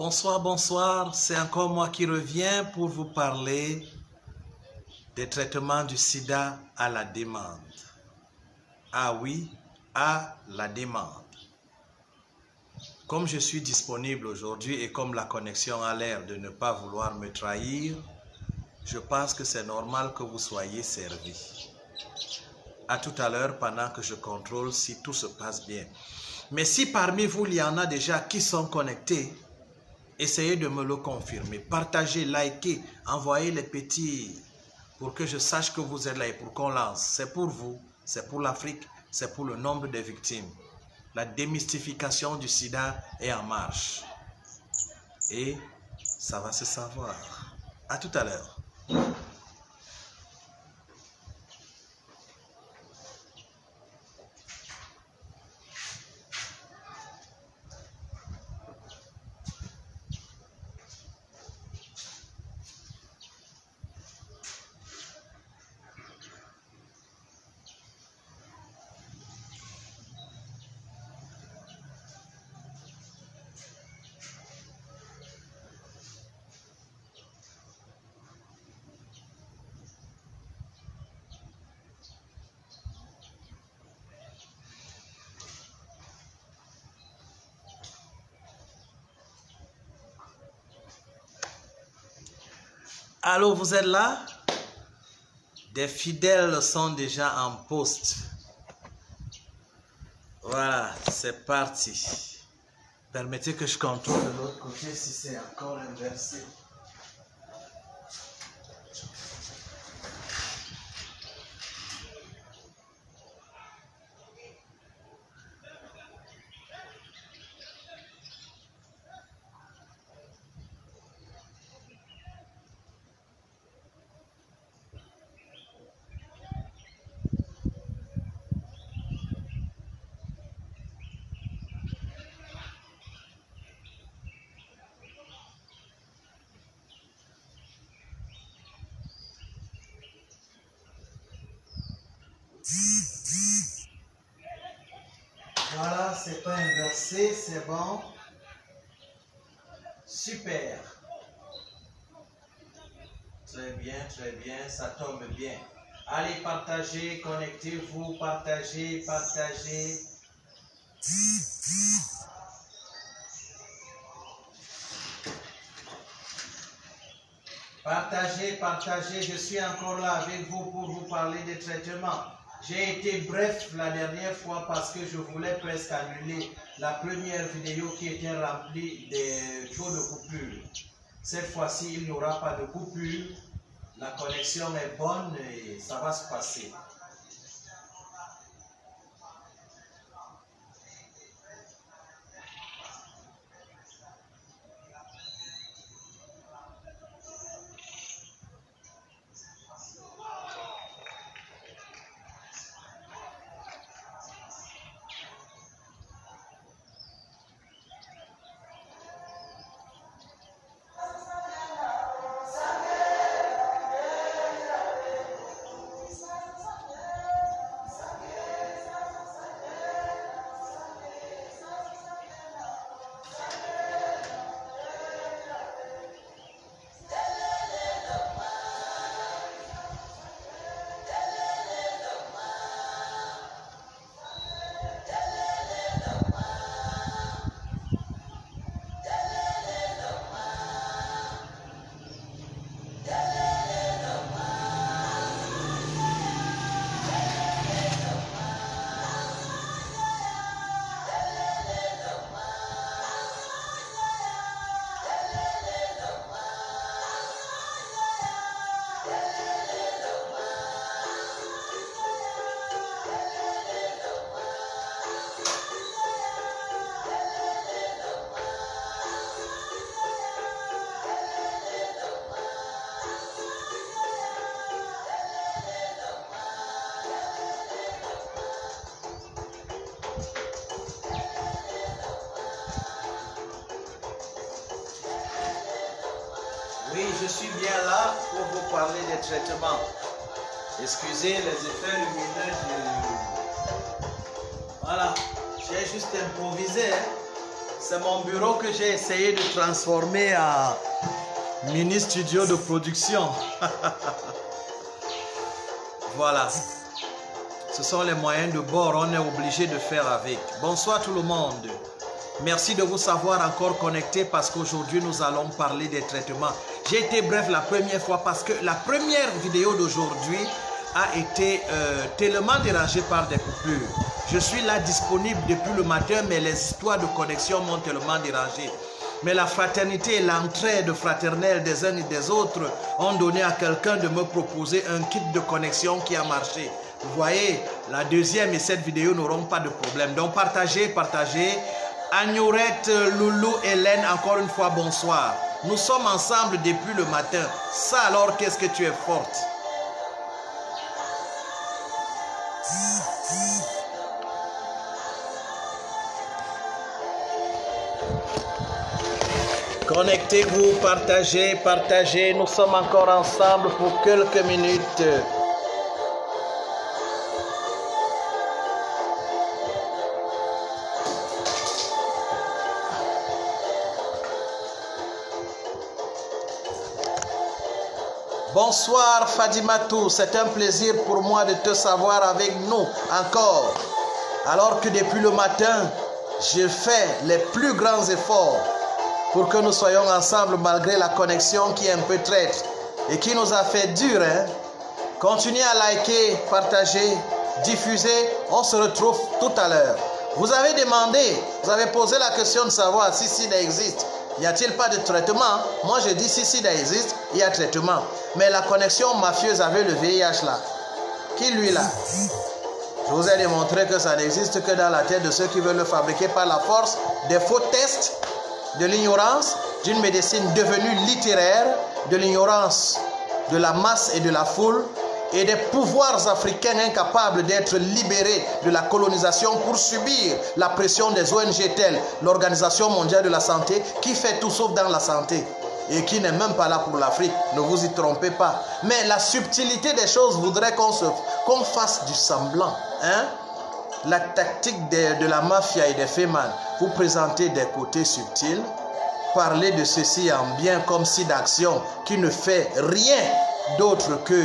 Bonsoir, bonsoir. C'est encore moi qui reviens pour vous parler des traitements du sida à la demande. Ah oui, à la demande. Comme je suis disponible aujourd'hui et comme la connexion a l'air de ne pas vouloir me trahir, je pense que c'est normal que vous soyez servis. À tout à l'heure pendant que je contrôle si tout se passe bien. Mais si parmi vous, il y en a déjà qui sont connectés, essayez de me le confirmer. Partagez, likez, envoyez les petits pour que je sache que vous êtes là et pour qu'on lance. C'est pour vous, c'est pour l'Afrique, c'est pour le nombre de victimes. La démystification du sida est en marche. Et ça va se savoir. À tout à l'heure. Allô, vous êtes là? Des fidèles sont déjà en poste. Voilà, c'est parti. Permettez que je contrôle de l'autre côté si c'est encore inversé. Voilà, c'est pas inversé, c'est bon. Super. Très bien, ça tombe bien. Allez, partagez, connectez-vous, partagez, partagez. Partagez, partagez, je suis encore là avec vous pour vous parler des traitements. J'ai été bref la dernière fois parce que je voulais presque annuler la première vidéo qui était remplie de taux de coupure. Cette fois-ci, il n'y aura pas de coupure. La connexion est bonne et ça va se passer. Oui, je suis bien là pour vous parler des traitements. Excusez les effets lumineux. Voilà, j'ai juste improvisé. Hein. C'est mon bureau que j'ai essayé de transformer en mini studio de production. Voilà. Ce sont les moyens de bord, on est obligé de faire avec. Bonsoir tout le monde. Merci de vous savoir encore connecté parce qu'aujourd'hui nous allons parler des traitements. J'ai été bref la première fois parce que la première vidéo d'aujourd'hui a été tellement dérangée par des coupures. Je suis là disponible depuis le matin, mais les histoires de connexion m'ont tellement dérangé. Mais la fraternité et l'entraide fraternelle des uns et des autres ont donné à quelqu'un de me proposer un kit de connexion qui a marché. Vous voyez, la deuxième et cette vidéo n'auront pas de problème. Donc partagez, partagez. Agnorette, Loulou, Hélène, encore une fois, bonsoir. Nous sommes ensemble depuis le matin. Ça alors, qu'est-ce que tu es forte? Connectez-vous, partagez, partagez. Nous sommes encore ensemble pour quelques minutes. Bonsoir Fadimatou, c'est un plaisir pour moi de te savoir avec nous encore. Alors que depuis le matin, je fais les plus grands efforts pour que nous soyons ensemble malgré la connexion qui est un peu traître et qui nous a fait dur. Continuez à liker, partager, diffuser. On se retrouve tout à l'heure. Vous avez demandé, vous avez posé la question de savoir si SIDA existe. Y a-t-il pas de traitement? Moi je dis si SIDA existe, il y a traitement. Mais la connexion mafieuse avec le VIH là, qui lui là? Je vous ai démontré que ça n'existe que dans la tête de ceux qui veulent le fabriquer par la force des faux tests, de l'ignorance, d'une médecine devenue littéraire, de l'ignorance de la masse et de la foule, et des pouvoirs africains incapables d'être libérés de la colonisation pour subir la pression des ONG telles l'Organisation mondiale de la santé, qui fait tout sauf dans la santé et qui n'est même pas là pour l'Afrique. Ne vous y trompez pas. Mais la subtilité des choses voudrait qu'on fasse du semblant. La tactique de la mafia et des fémans, vous présentez des côtés subtils, parler de ceci en bien comme si d'action qui ne fait rien d'autre que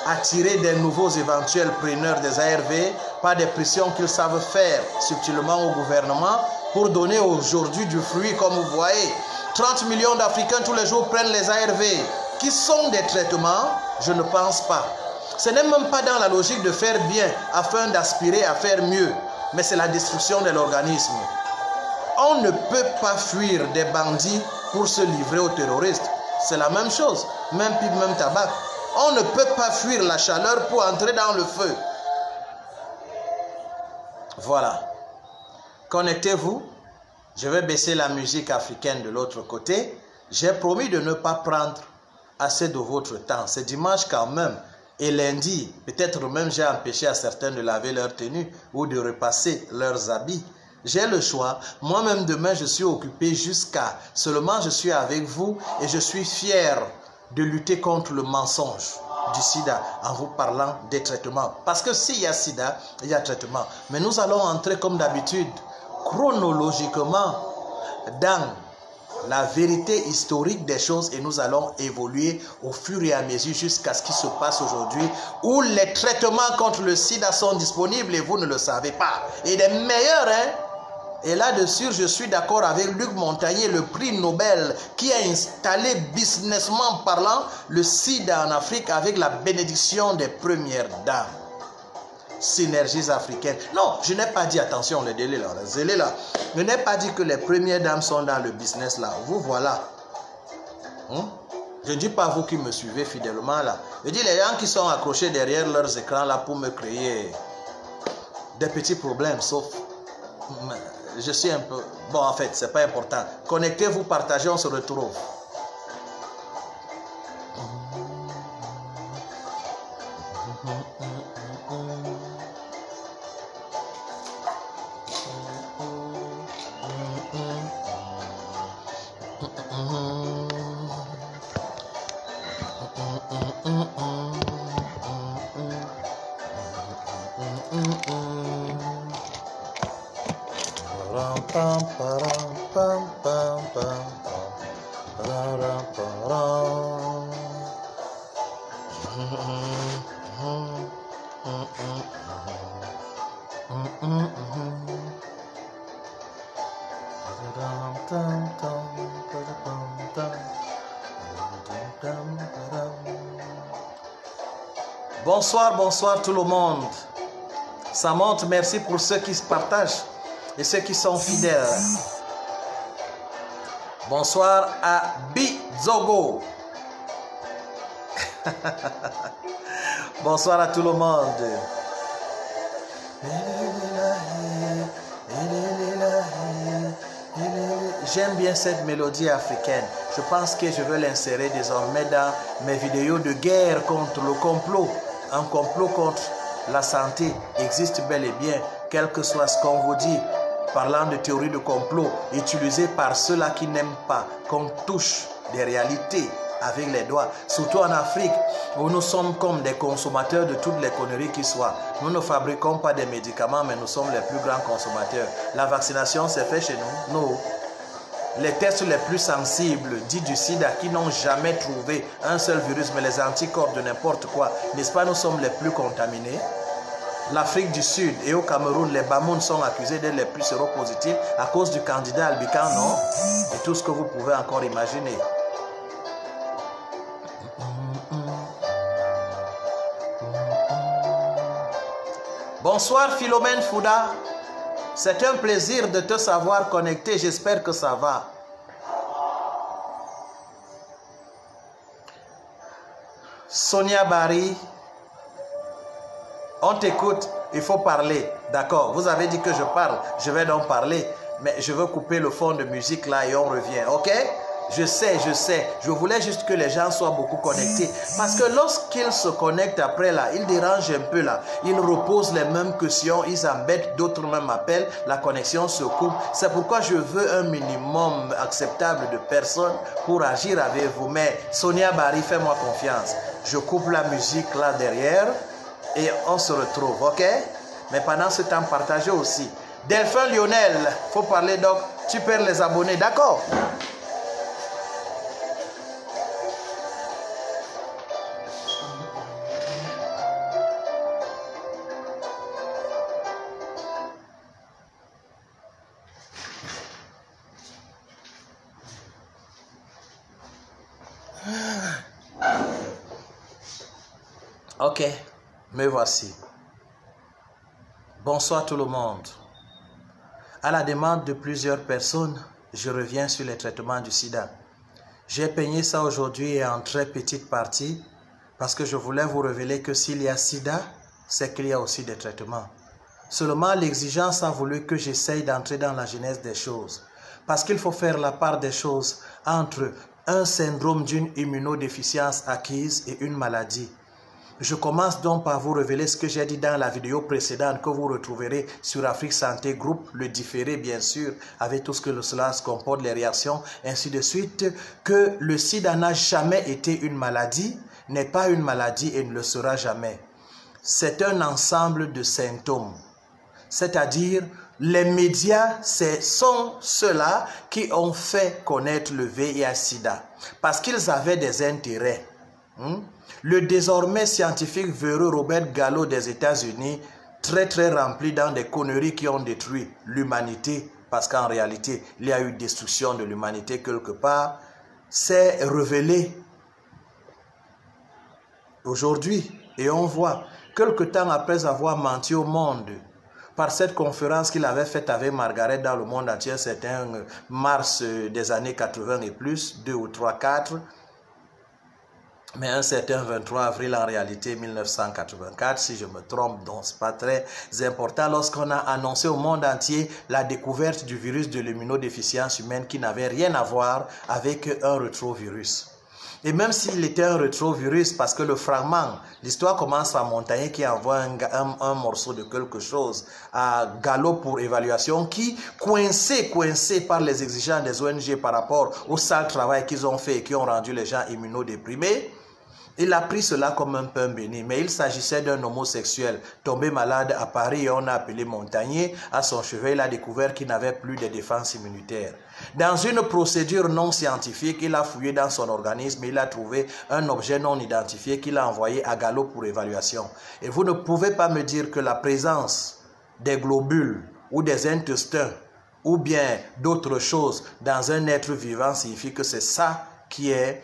attirer des nouveaux éventuels preneurs des ARV par des pressions qu'ils savent faire subtilement au gouvernement pour donner aujourd'hui du fruit comme vous voyez. 30 millions d'Africains tous les jours prennent les ARV qui sont des traitements, je ne pense pas. Ce n'est même pas dans la logique de faire bien afin d'aspirer à faire mieux, mais c'est la destruction de l'organisme. On ne peut pas fuir des bandits pour se livrer aux terroristes. C'est la même chose, même pipe, même tabac. On ne peut pas fuir la chaleur pour entrer dans le feu. Voilà. Connectez-vous. Je vais baisser la musique africaine de l'autre côté. J'ai promis de ne pas prendre assez de votre temps. C'est dimanche quand même. Et lundi, peut-être même j'ai empêché à certains de laver leur tenue ou de repasser leurs habits. J'ai le choix. Moi-même demain, je suis occupé jusqu'à... Seulement, je suis avec vous et je suis fier de lutter contre le mensonge du sida en vous parlant des traitements. Parce que s'il y a sida, il y a traitement. Mais nous allons entrer comme d'habitude, chronologiquement, dans la vérité historique des choses et nous allons évoluer au fur et à mesure jusqu'à ce qui se passe aujourd'hui où les traitements contre le sida sont disponibles et vous ne le savez pas. Et des meilleurs, Et là-dessus, je suis d'accord avec Luc Montagnier, le prix Nobel, qui a installé businessment parlant le sida en Afrique avec la bénédiction des premières dames. Synergies africaines. Non, je n'ai pas dit, attention, les délais là, les délais là. Je n'ai pas dit que les premières dames sont dans le business là. Vous voilà. Je ne dis pas vous qui me suivez fidèlement là. Je dis les gens qui sont accrochés derrière leurs écrans là pour me créer des petits problèmes, sauf... Je suis un peu... Bon, en fait, c'est pas important. Connectez-vous, partagez, on se retrouve. Bonsoir, bonsoir tout le monde. Ça monte, merci pour ceux qui se partagent et ceux qui sont fidèles. Bonsoir à Bizogo. Bonsoir à tout le monde. J'aime bien cette mélodie africaine. Je pense que je veux l'insérer désormais dans mes vidéos de guerre contre le complot. Un complot contre la santé existe bel et bien, quel que soit ce qu'on vous dit. Parlant de théorie de complot, utilisée par ceux-là qui n'aiment pas qu'on touche des réalités avec les doigts, surtout en Afrique, où nous sommes comme des consommateurs de toutes les conneries qui soient. Nous ne fabriquons pas des médicaments, mais nous sommes les plus grands consommateurs. La vaccination s'est faite chez nous. Non. Les tests les plus sensibles, dits du sida, qui n'ont jamais trouvé un seul virus, mais les anticorps de n'importe quoi, n'est-ce pas, nous sommes les plus contaminés? L'Afrique du Sud et au Cameroun, les Bamouns sont accusés d'être les plus séropositifs à cause du candidat Albican, non? Et tout ce que vous pouvez encore imaginer. Bonsoir Philomène Fouda. C'est un plaisir de te savoir connecté. J'espère que ça va. Sonia Barry. On t'écoute, il faut parler. D'accord, vous avez dit que je parle, je vais donc parler. Mais je veux couper le fond de musique là et on revient, ok? Je sais. Je voulais juste que les gens soient beaucoup connectés. Parce que lorsqu'ils se connectent après là, ils dérangent un peu là. Ils reposent les mêmes questions, ils embêtent, d'autres même appellent. La connexion se coupe. C'est pourquoi je veux un minimum acceptable de personnes pour agir avec vous. Mais Sonia Barry, fais-moi confiance. Je coupe la musique là derrière. Et on se retrouve, ok? Mais pendant ce temps, partagez aussi. Delphin Lionel, faut parler donc, tu perds les abonnés, d'accord? Ok. Me voici. Bonsoir tout le monde. À la demande de plusieurs personnes, je reviens sur les traitements du sida. J'ai peigné ça aujourd'hui en très petite partie parce que je voulais vous révéler que s'il y a sida, c'est qu'il y a aussi des traitements. Seulement l'exigence a voulu que j'essaye d'entrer dans la genèse des choses. Parce qu'il faut faire la part des choses entre un syndrome d'une immunodéficience acquise et une maladie. Je commence donc par vous révéler ce que j'ai dit dans la vidéo précédente que vous retrouverez sur Afrique Santé Group, le différé bien sûr, avec tout ce que cela se comporte, les réactions, ainsi de suite, que le sida n'a jamais été une maladie, n'est pas une maladie et ne le sera jamais. C'est un ensemble de symptômes, c'est-à-dire les médias, ce sont ceux-là qui ont fait connaître le VIH-Sida, parce qu'ils avaient des intérêts. Le désormais scientifique véreux Robert Gallo des États-Unis, très rempli dans des conneries qui ont détruit l'humanité, parce qu'en réalité, il y a eu destruction de l'humanité quelque part, s'est révélé aujourd'hui. Et on voit, quelque temps après avoir menti au monde, par cette conférence qu'il avait faite avec Margaret dans le monde entier, c'était en mars des années 80 et plus, 2 ou 3, 4, mais un certain 23 avril en réalité 1984, si je me trompe, donc ce n'est pas très important, lorsqu'on a annoncé au monde entier la découverte du virus de l'immunodéficience humaine qui n'avait rien à voir avec un rétrovirus. Et même s'il était un rétrovirus, parce que le fragment, l'histoire commence à Montagnier qui envoie un morceau de quelque chose à Gallo pour évaluation, qui, coincé par les exigences des ONG par rapport au sale travail qu'ils ont fait et qui ont rendu les gens immunodéprimés, Il a pris cela comme un pain béni, mais il s'agissait d'un homosexuel tombé malade à Paris et on a appelé Montagnier. À son chevet, il a découvert qu'il n'avait plus de défense immunitaire. Dans une procédure non scientifique, il a fouillé dans son organisme et il a trouvé un objet non identifié qu'il a envoyé à Gallo pour évaluation. Et vous ne pouvez pas me dire que la présence des globules ou des intestins ou bien d'autres choses dans un être vivant signifie que c'est ça qui est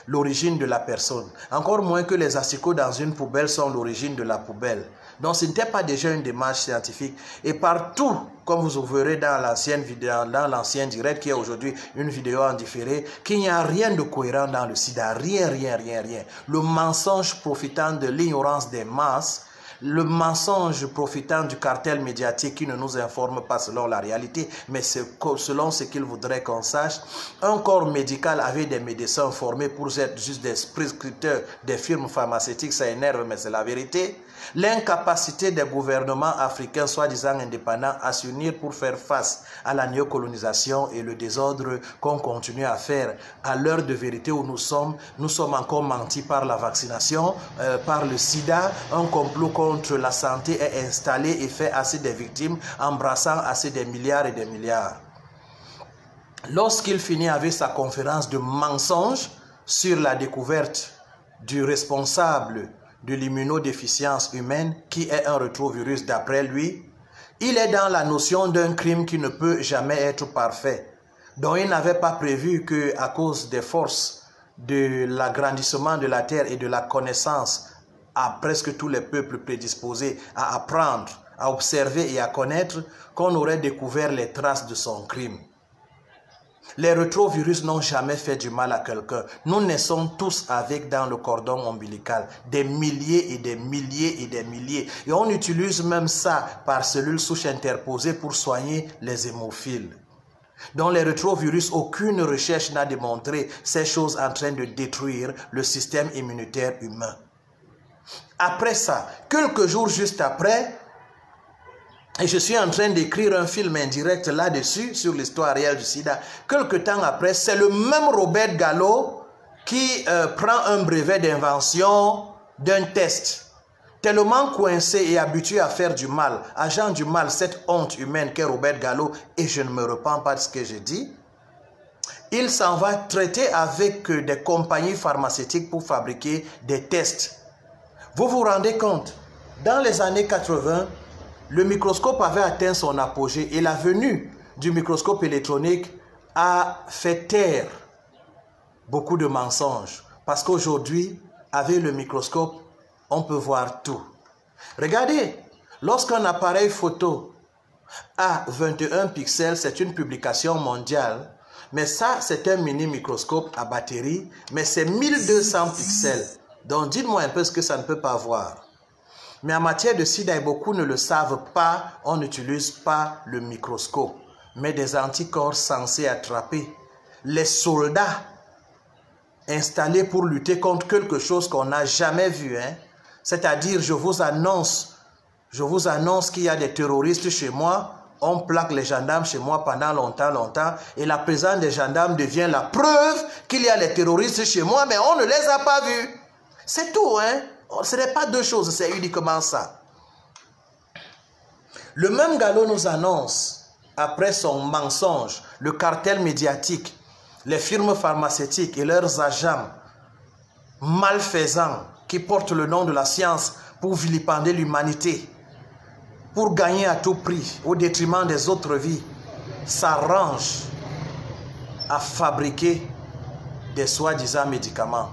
l'origine de la personne. Encore moins que les asticots dans une poubelle sont l'origine de la poubelle. Donc ce n'était pas déjà une démarche scientifique. Et partout, comme vous verrez dans l'ancienne vidéo, dans l'ancien direct qui est aujourd'hui une vidéo en différé, qu'il n'y a rien de cohérent dans le sida. Rien. Le mensonge profitant de l'ignorance des masses, le mensonge profitant du cartel médiatique qui ne nous informe pas selon la réalité, mais selon ce qu'il voudrait qu'on sache. Un corps médical avec des médecins formés pour être juste des prescripteurs des firmes pharmaceutiques, ça énerve, mais c'est la vérité. L'incapacité des gouvernements africains soi-disant indépendants à s'unir pour faire face à la néocolonisation et le désordre qu'on continue à faire à l'heure de vérité où nous sommes encore mentis par la vaccination, par le sida. Un complot contre la santé est installé et fait assez de victimes, embrassant assez des milliards et des milliards. Lorsqu'il finit avec sa conférence de mensonges sur la découverte du responsable de l'immunodéficience humaine, qui est un rétrovirus d'après lui, il est dans la notion d'un crime qui ne peut jamais être parfait, dont il n'avait pas prévu qu'à cause des forces de l'agrandissement de la terre et de la connaissance à presque tous les peuples prédisposés à apprendre, à observer et à connaître, qu'on aurait découvert les traces de son crime. Les rétrovirus n'ont jamais fait du mal à quelqu'un. Nous naissons tous avec dans le cordon ombilical des milliers et des milliers et des milliers. Et on utilise même ça par cellules souches interposées pour soigner les hémophiles. Dans les rétrovirus, aucune recherche n'a démontré ces choses en train de détruire le système immunitaire humain. Après ça, quelques jours juste après, et je suis en train d'écrire un film indirect là-dessus, sur l'histoire réelle du sida. Quelque temps après, c'est le même Robert Gallo qui prend un brevet d'invention d'un test. Tellement coincé et habitué à faire du mal, agent du mal, cette honte humaine qu'est Robert Gallo, et je ne me repens pas de ce que j'ai dit, il s'en va traiter avec des compagnies pharmaceutiques pour fabriquer des tests. Vous vous rendez compte, dans les années 80, le microscope avait atteint son apogée et la venue du microscope électronique a fait taire beaucoup de mensonges. Parce qu'aujourd'hui, avec le microscope, on peut voir tout. Regardez, lorsqu'un appareil photo a 21 pixels, c'est une publication mondiale. Mais ça, c'est un mini microscope à batterie, mais c'est 1200 pixels. Donc dites-moi un peu ce que ça ne peut pas voir. Mais en matière de sida, et beaucoup ne le savent pas, on n'utilise pas le microscope, mais des anticorps censés attraper les soldats installés pour lutter contre quelque chose qu'on n'a jamais vu. C'est-à-dire, je vous annonce qu'il y a des terroristes chez moi, on plaque les gendarmes chez moi pendant longtemps, et la présence des gendarmes devient la preuve qu'il y a les terroristes chez moi, mais on ne les a pas vus. C'est tout, Ce n'est pas deux choses, c'est uniquement ça. Le même Gallo nous annonce, après son mensonge, le cartel médiatique, les firmes pharmaceutiques et leurs agents malfaisants qui portent le nom de la science pour vilipender l'humanité, pour gagner à tout prix, au détriment des autres vies, s'arrangent à fabriquer des soi-disant médicaments.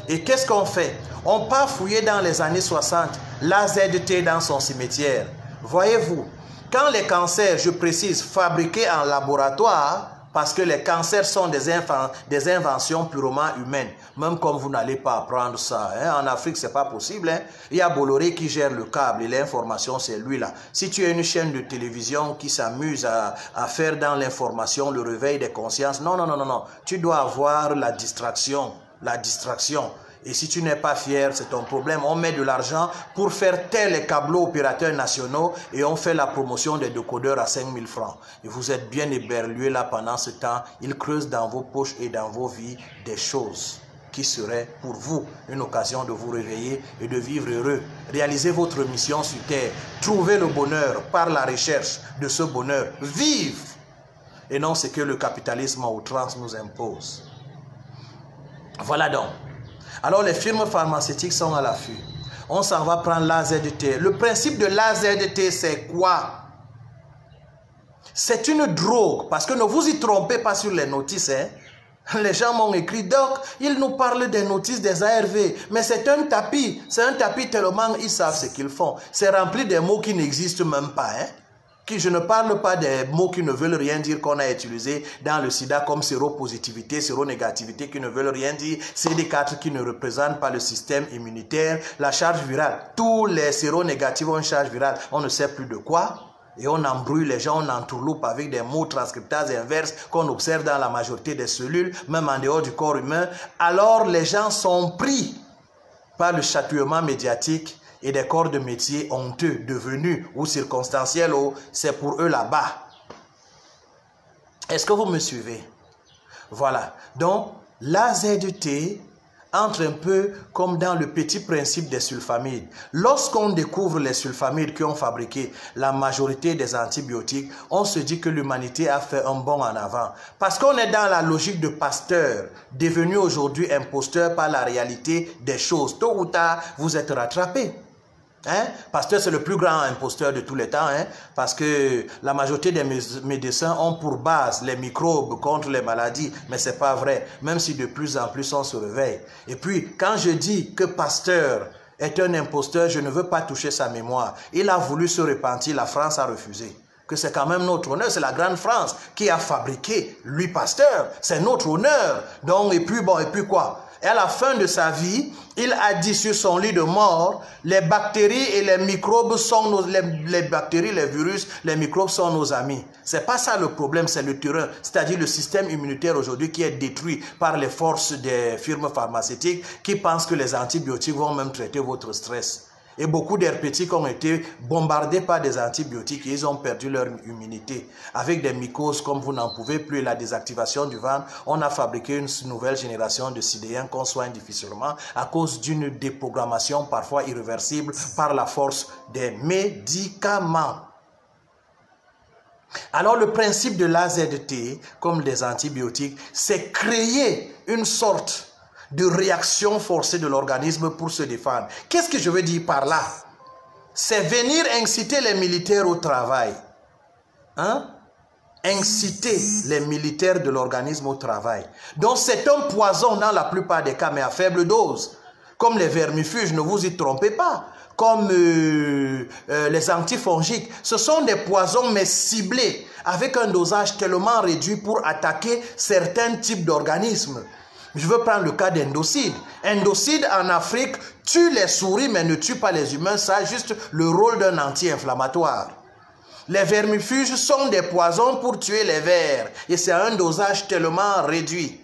Et qu'est-ce qu'on fait? On part fouiller dans les années 60 l'AZT dans son cimetière. Voyez-vous, quand les cancers, je précise, fabriqués en laboratoire, parce que les cancers sont des inventions purement humaines, même comme vous n'allez pas apprendre ça. En Afrique, ce n'est pas possible. Il y a Bolloré qui gère le câble et l'information, c'est lui là. Si tu as une chaîne de télévision qui s'amuse à faire dans l'information le réveil des consciences, non. Tu dois avoir la distraction. Et si tu n'es pas fier, c'est ton problème. On met de l'argent pour faire taire les câbleaux opérateurs nationaux et on fait la promotion des décodeurs à 5 000 francs. Et vous êtes bien éberlués là pendant ce temps. Ils creusent dans vos poches et dans vos vies des choses. qui serait pour vous une occasion de vous réveiller et de vivre heureux. Réalisez votre mission sur terre. Trouvez le bonheur par la recherche de ce bonheur. Vive! Et non ce que le capitalisme à outrance nous impose. Voilà donc. Alors les firmes pharmaceutiques sont à l'affût. On s'en va prendre l'AZT. Le principe de l'AZT, c'est quoi? C'est une drogue. Parce que ne vous y trompez pas sur les notices. Hein? Les gens m'ont écrit, Doc, ils nous parlent des notices des ARV. Mais c'est un tapis. C'est un tapis tellement ils savent ce qu'ils font. C'est rempli des mots qui n'existent même pas. Hein? Je ne parle pas des mots qui ne veulent rien dire qu'on a utilisés dans le sida comme séropositivité, séronégativité qui ne veulent rien dire, CD4 qui ne représente pas le système immunitaire, la charge virale. Tous les séronégatifs ont une charge virale. On ne sait plus de quoi. Et on embrouille les gens, on entourloupe avec des mots transcriptases inverses qu'on observe dans la majorité des cellules, même en dehors du corps humain. Alors les gens sont pris par le chatouillement médiatique et des corps de métier honteux, devenus ou circonstanciels, c'est pour eux là-bas. Est-ce que vous me suivez? Voilà. Donc, l'AZT entre un peu comme dans le petit principe des sulfamides. Lorsqu'on découvre les sulfamides qui ont fabriqué la majorité des antibiotiques, on se dit que l'humanité a fait un bond en avant. Parce qu'on est dans la logique de Pasteur, devenu aujourd'hui imposteur par la réalité des choses. Tôt ou tard, vous êtes rattrapé. Hein? Pasteur, c'est le plus grand imposteur de tous les temps, hein? Parce que la majorité des médecins ont pour base les microbes contre les maladies, mais ce n'est pas vrai, même si de plus en plus on se réveille. Et puis, quand je dis que Pasteur est un imposteur, je ne veux pas toucher sa mémoire. Il a voulu se repentir, la France a refusé. Que c'est quand même notre honneur, c'est la grande France qui a fabriqué lui Pasteur, c'est notre honneur. Donc, et puis bon, et puis quoi? Et à la fin de sa vie, il a dit sur son lit de mort, les bactéries et les microbes sont nos, les bactéries, les virus, les microbes sont nos amis. C'est pas ça le problème, c'est le terrain, c'est-à-dire le système immunitaire aujourd'hui qui est détruit par les forces des firmes pharmaceutiques qui pensent que les antibiotiques vont même traiter votre stress. Et beaucoup d'herpétiques ont été bombardés par des antibiotiques et ils ont perdu leur immunité. Avec des mycoses comme vous n'en pouvez plus, la désactivation du ventre, on a fabriqué une nouvelle génération de sidéens qu'on soigne difficilement à cause d'une déprogrammation parfois irréversible par la force des médicaments. Alors le principe de l'AZT, comme des antibiotiques, c'est créer une sorte de réaction forcée de l'organisme pour se défendre. Qu'est-ce que je veux dire par là? C'est venir inciter les militaires au travail. Hein? Inciter les militaires de l'organisme au travail. Donc c'est un poison dans la plupart des cas, mais à faible dose. Comme les vermifuges, ne vous y trompez pas. Comme les antifongiques. Ce sont des poisons mais ciblés, avec un dosage tellement réduit pour attaquer certains types d'organismes. Je veux prendre le cas d'Endocide. Endocide en Afrique tue les souris mais ne tue pas les humains. Ça a juste le rôle d'un anti-inflammatoire. Les vermifuges sont des poisons pour tuer les vers. Et c'est un dosage tellement réduit.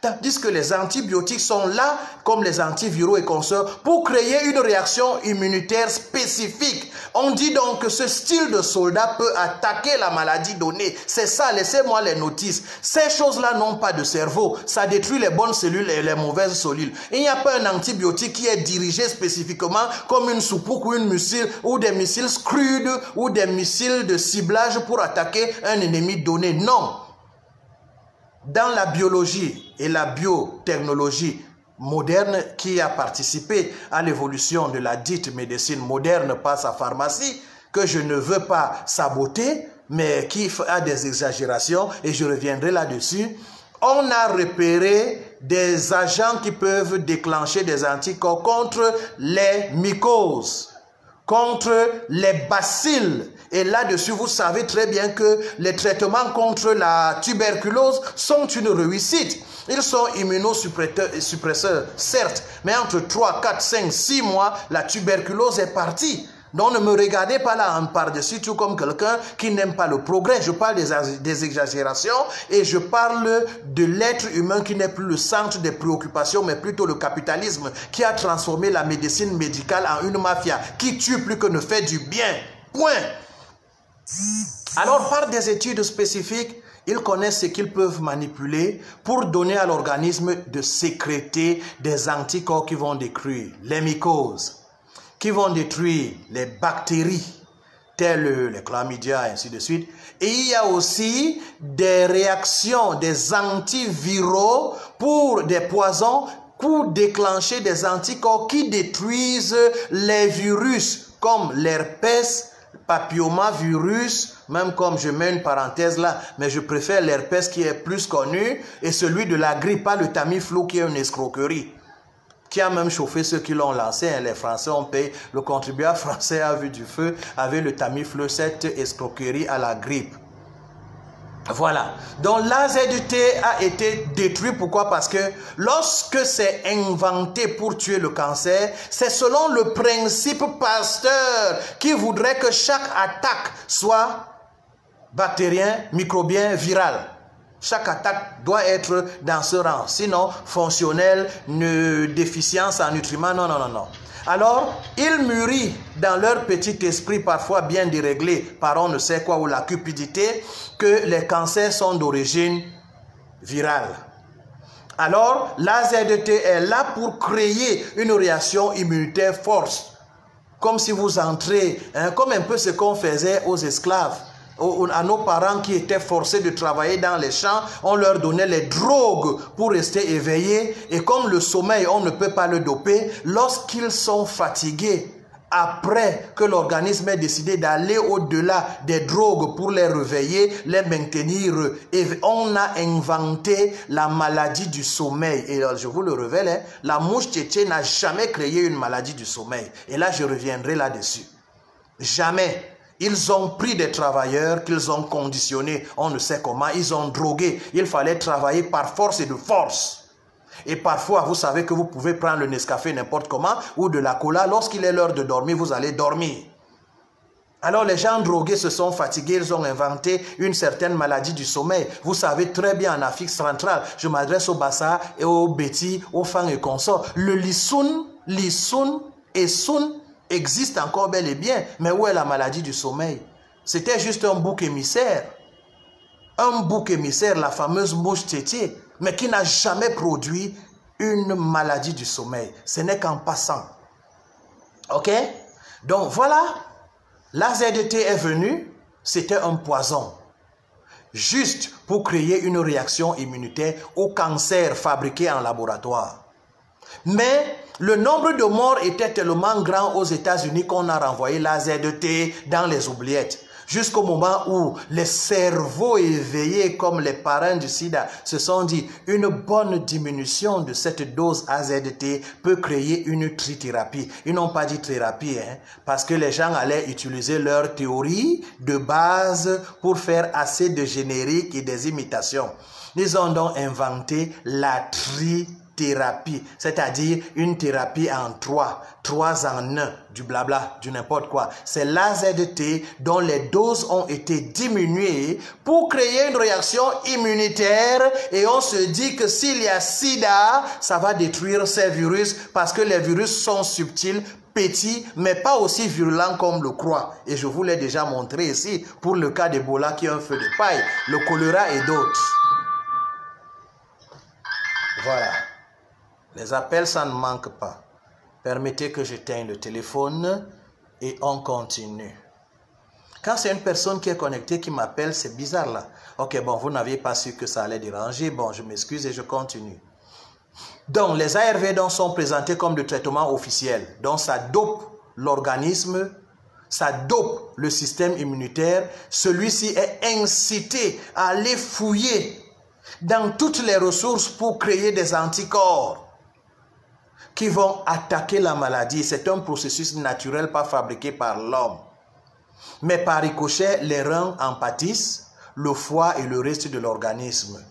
Tandis que les antibiotiques sont là, comme les antiviraux et consorts, pour créer une réaction immunitaire spécifique. On dit donc que ce style de soldat peut attaquer la maladie donnée. C'est ça, laissez-moi les notices. Ces choses-là n'ont pas de cerveau. Ça détruit les bonnes cellules et les mauvaises cellules. Il n'y a pas un antibiotique qui est dirigé spécifiquement comme une soupape ou une missile, ou des missiles Scud, ou des missiles de ciblage pour attaquer un ennemi donné. Non. Dans la biologie et la biotechnologie moderne qui a participé à l'évolution de la dite médecine moderne par sa pharmacie, que je ne veux pas saboter, mais qui a des exagérations, et je reviendrai là-dessus, on a repéré des agents qui peuvent déclencher des anticorps contre les mycoses, contre les bacilles. Et là-dessus, vous savez très bien que les traitements contre la tuberculose sont une réussite. Ils sont immunosuppresseurs, certes, mais entre 3, 4, 5, 6 mois, la tuberculose est partie. Donc ne me regardez pas là en par-dessus tout comme quelqu'un qui n'aime pas le progrès. Je parle des exagérations et je parle de l'être humain qui n'est plus le centre des préoccupations, mais plutôt le capitalisme qui a transformé la médecine médicale en une mafia qui tue plus que ne fait du bien. Point. Alors par des études spécifiques, Ils connaissent ce qu'ils peuvent manipuler pour donner à l'organisme de sécréter des anticorps qui vont détruire les mycoses, qui vont détruire les bactéries, telles les chlamydia et ainsi de suite. Et il y a aussi des réactions, des antiviraux pour des poisons, pour déclencher des anticorps qui détruisent les virus, comme l'herpès, papillomavirus, même comme je mets une parenthèse là, mais je préfère l'herpès qui est plus connu, et celui de la grippe, pas le Tamiflu qui est une escroquerie, qui a même chauffé ceux qui l'ont lancé. Les Français ont payé, le contribuable français a vu du feu avec le Tamiflu, cette escroquerie à la grippe. Voilà. Donc l'AZT a été détruit. Pourquoi? Parce que lorsque c'est inventé pour tuer le cancer, c'est selon le principe Pasteur qui voudrait que chaque attaque soit bactérien, microbien, viral. Chaque attaque doit être dans ce rang. Sinon, fonctionnel, déficience en nutriments, non, non, non, non. Alors, ils mûrissent dans leur petit esprit parfois bien déréglé par on ne sait quoi ou la cupidité que les cancers sont d'origine virale. Alors, l'AZT est là pour créer une réaction immunitaire forte. Comme si vous entrez, comme un peu ce qu'on faisait aux esclaves. À nos parents qui étaient forcés de travailler dans les champs, on leur donnait les drogues pour rester éveillés. Et comme le sommeil, on ne peut pas le doper, lorsqu'ils sont fatigués, après que l'organisme ait décidé d'aller au-delà des drogues pour les réveiller, les maintenir, on a inventé la maladie du sommeil. Et je vous le révèle, la mouche tchétché n'a jamais créé une maladie du sommeil. Et là, je reviendrai là-dessus. Jamais. Ils ont pris des travailleurs qu'ils ont conditionnés, on ne sait comment, ils ont drogué. Il fallait travailler par force et de force. Et parfois, vous savez que vous pouvez prendre le Nescafé n'importe comment ou de la cola. Lorsqu'il est l'heure de dormir, vous allez dormir. Alors les gens drogués se sont fatigués, ils ont inventé une certaine maladie du sommeil. Vous savez très bien en Afrique centrale, je m'adresse aux Bassa et aux Béti, aux Fang et consorts. Le Lissoun et Soun existe encore bel et bien, mais où est la maladie du sommeil? C'était juste un bouc émissaire. Un bouc émissaire, la fameuse mouche tchétché, mais qui n'a jamais produit une maladie du sommeil. Ce n'est qu'en passant. Ok? Donc voilà, l'AZT est venu, c'était un poison. Juste pour créer une réaction immunitaire au cancer fabriqué en laboratoire. Mais le nombre de morts était tellement grand aux États-Unis qu'on a renvoyé l'AZT dans les oubliettes. Jusqu'au moment où les cerveaux éveillés comme les parrains du sida se sont dit une bonne diminution de cette dose AZT peut créer une trithérapie. Ils n'ont pas dit thérapie, parce que les gens allaient utiliser leur théorie de base pour faire assez de génériques et des imitations. Ils ont donc inventé la trithérapie, c'est-à-dire une thérapie en trois en un, du blabla, du n'importe quoi. C'est l'AZT dont les doses ont été diminuées pour créer une réaction immunitaire et on se dit que s'il y a sida, ça va détruire ces virus parce que les virus sont subtils, petits, mais pas aussi virulents comme le croient. Et je vous l'ai déjà montré ici pour le cas d'Ebola qui est un feu de paille, le choléra et d'autres. Voilà. Les appels, ça ne manque pas. Permettez que j'éteigne le téléphone et on continue. Quand c'est une personne qui est connectée qui m'appelle, c'est bizarre là. Ok, bon, vous n'aviez pas su que ça allait déranger. Bon, je m'excuse et je continue. Donc, les ARV donc, sont présentés comme de traitement officiel. Donc, ça dope l'organisme, ça dope le système immunitaire. Celui-ci est incité à aller fouiller dans toutes les ressources pour créer des anticorps qui vont attaquer la maladie. C'est un processus naturel, pas fabriqué par l'homme. Mais par ricochet, les reins en pâtissent, le foie et le reste de l'organisme.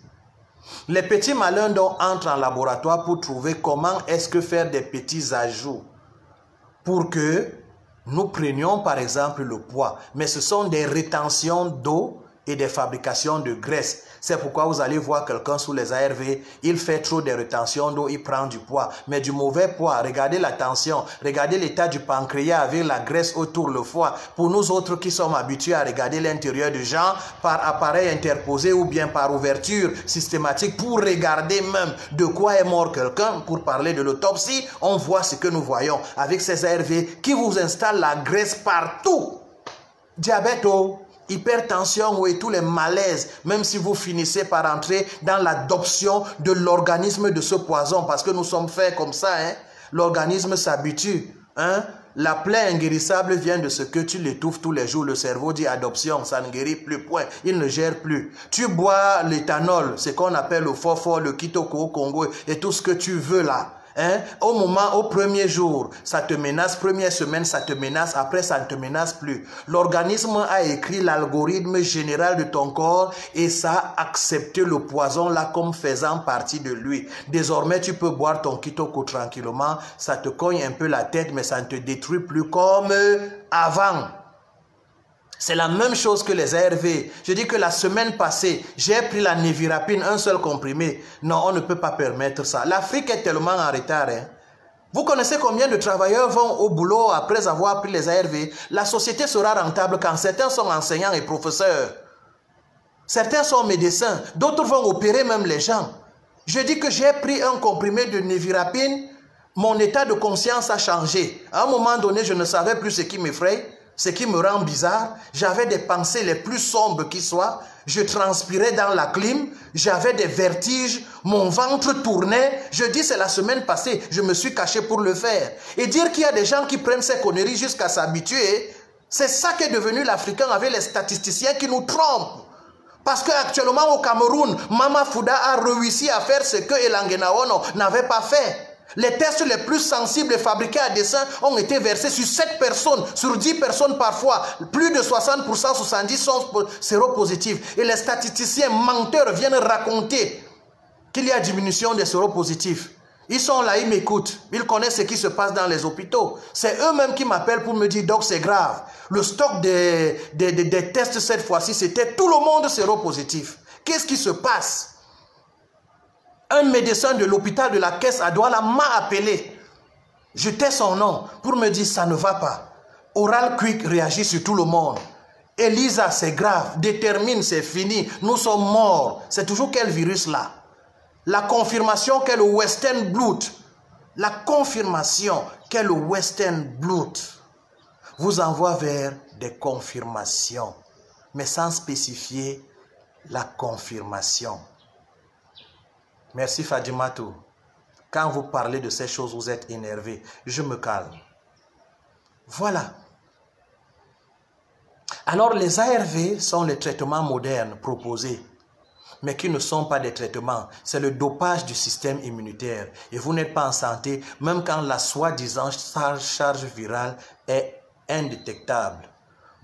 Les petits malins donc entrent en laboratoire pour trouver comment est-ce que faire des petits ajouts pour que nous prenions par exemple le poids. Mais ce sont des rétentions d'eau et des fabrications de graisse. C'est pourquoi vous allez voir quelqu'un sous les ARV, il fait trop de rétention d'eau, il prend du poids, mais du mauvais poids. Regardez la tension, regardez l'état du pancréas avec la graisse autour le foie. Pour nous autres qui sommes habitués à regarder l'intérieur des gens par appareil interposé ou bien par ouverture systématique pour regarder même de quoi est mort quelqu'un, pour parler de l'autopsie, on voit ce que nous voyons avec ces ARV qui vous installent la graisse partout. Diabète, hypertension et tous les malaises, même si vous finissez par entrer dans l'adoption de l'organisme de ce poison, parce que nous sommes faits comme ça, hein? L'organisme s'habitue. Hein? La plaie inguérissable vient de ce que tu l'étouffes tous les jours. Le cerveau dit adoption, ça ne guérit plus, point. Il ne gère plus. Tu bois l'éthanol, ce qu'on appelle le fort, le kitoko au Congo et tout ce que tu veux là. Hein? Au premier jour, ça te menace, première semaine, ça te menace, après ça ne te menace plus. L'organisme a écrit l'algorithme général de ton corps et ça a accepté le poison là comme faisant partie de lui. Désormais, tu peux boire ton kitoko tranquillement, ça te cogne un peu la tête, mais ça ne te détruit plus comme avant. C'est la même chose que les ARV. Je dis que la semaine passée, j'ai pris la névirapine, un seul comprimé. Non, on ne peut pas permettre ça. L'Afrique est tellement en retard. Hein. Vous connaissez combien de travailleurs vont au boulot après avoir pris les ARV? La société sera rentable quand certains sont enseignants et professeurs. Certains sont médecins. D'autres vont opérer même les gens. Je dis que j'ai pris un comprimé de névirapine. Mon état de conscience a changé. À un moment donné, je ne savais plus ce qui m'effraie. Ce qui me rend bizarre, j'avais des pensées les plus sombres qui soient, je transpirais dans la clim, j'avais des vertiges, mon ventre tournait. Je dis c'est la semaine passée, je me suis caché pour le faire. Et dire qu'il y a des gens qui prennent ces conneries jusqu'à s'habituer, c'est ça qu'est devenu l'Africain avec les statisticiens qui nous trompent. Parce qu'actuellement au Cameroun, Mama Fouda a réussi à faire ce que Elangenaono n'avait pas fait. Les tests les plus sensibles et fabriqués à dessein ont été versés sur 7 personnes, sur 10 personnes parfois. Plus de 60%, 70% sont séropositifs. Et les statisticiens menteurs viennent raconter qu'il y a diminution des séropositifs. Ils sont là, ils m'écoutent. Ils connaissent ce qui se passe dans les hôpitaux. C'est eux-mêmes qui m'appellent pour me dire, Doc, c'est grave. Le stock des tests cette fois-ci, c'était tout le monde séropositif. Qu'est-ce qui se passe? Un médecin de l'hôpital de la Caisse à Douala m'a appelé. Je tais son nom pour me dire ça ne va pas. Oral Quick réagit sur tout le monde. Elisa, c'est grave. Détermine, c'est fini. Nous sommes morts. C'est toujours quel virus là? La confirmation qu'est le Western Blot. La confirmation qu'est le Western Blot vous envoie vers des confirmations, mais sans spécifier la confirmation. Merci Fadimatou. Quand vous parlez de ces choses, vous êtes énervé. Je me calme. Voilà. Alors les ARV sont les traitements modernes proposés, mais qui ne sont pas des traitements. C'est le dopage du système immunitaire. Et vous n'êtes pas en santé, même quand la soi-disant charge virale est indétectable.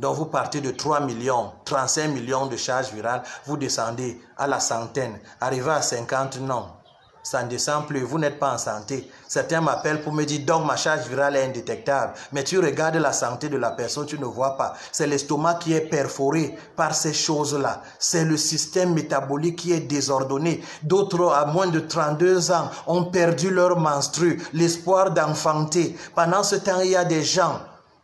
Donc vous partez de 3 millions, 35 millions de charges virales, vous descendez à la centaine, arrivez à 50, non. Ça ne descend plus, vous n'êtes pas en santé. Certains m'appellent pour me dire, donc ma charge virale est indétectable. Mais tu regardes la santé de la personne, tu ne vois pas. C'est l'estomac qui est perforé par ces choses-là. C'est le système métabolique qui est désordonné. D'autres, à moins de 32 ans, ont perdu leur menstru, l'espoir d'enfanter. Pendant ce temps, il y a des gens,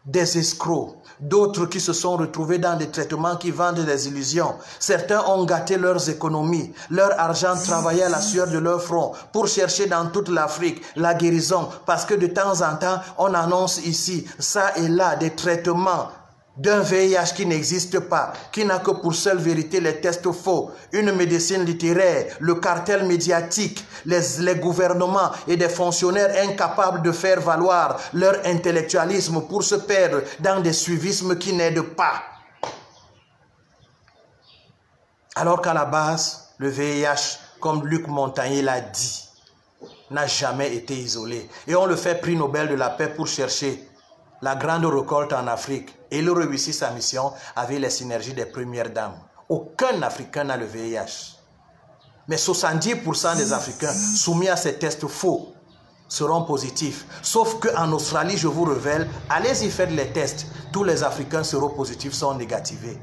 des escrocs, d'autres qui se sont retrouvés dans des traitements qui vendent des illusions. Certains ont gâté leurs économies, leur argent travaillé à la sueur de leur front pour chercher dans toute l'Afrique la guérison. Parce que de temps en temps, on annonce ici, ça et là, des traitements d'un VIH qui n'existe pas, qui n'a que pour seule vérité les tests faux, une médecine littéraire, le cartel médiatique, les gouvernements et des fonctionnaires incapables de faire valoir leur intellectualisme pour se perdre dans des suivismes qui n'aident pas. Alors qu'à la base, le VIH, comme Luc Montagnier l'a dit, n'a jamais été isolé. Et on le fait prix Nobel de la paix pour chercher la grande récolte en Afrique. Et il réussit sa mission avec les synergies des premières dames. Aucun Africain n'a le VIH. Mais 70% des Africains soumis à ces tests faux seront positifs. Sauf qu'en Australie, je vous révèle, allez-y faire les tests. Tous les Africains séropositifs sont négativés.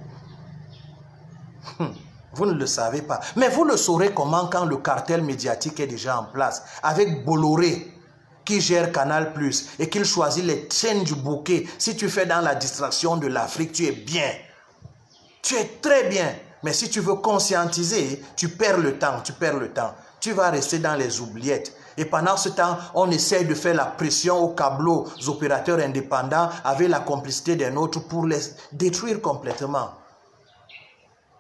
Vous ne le savez pas. Mais vous le saurez comment quand le cartel médiatique est déjà en place. Avec Bolloré qui gère Canal+, et qu'il choisit les chaînes du bouquet. Si tu fais dans la distraction de l'Afrique, tu es bien. Tu es très bien. Mais si tu veux conscientiser, tu perds le temps, Tu vas rester dans les oubliettes. Et pendant ce temps, on essaie de faire la pression aux câbleaux, aux opérateurs indépendants, avec la complicité des nôtres pour les détruire complètement.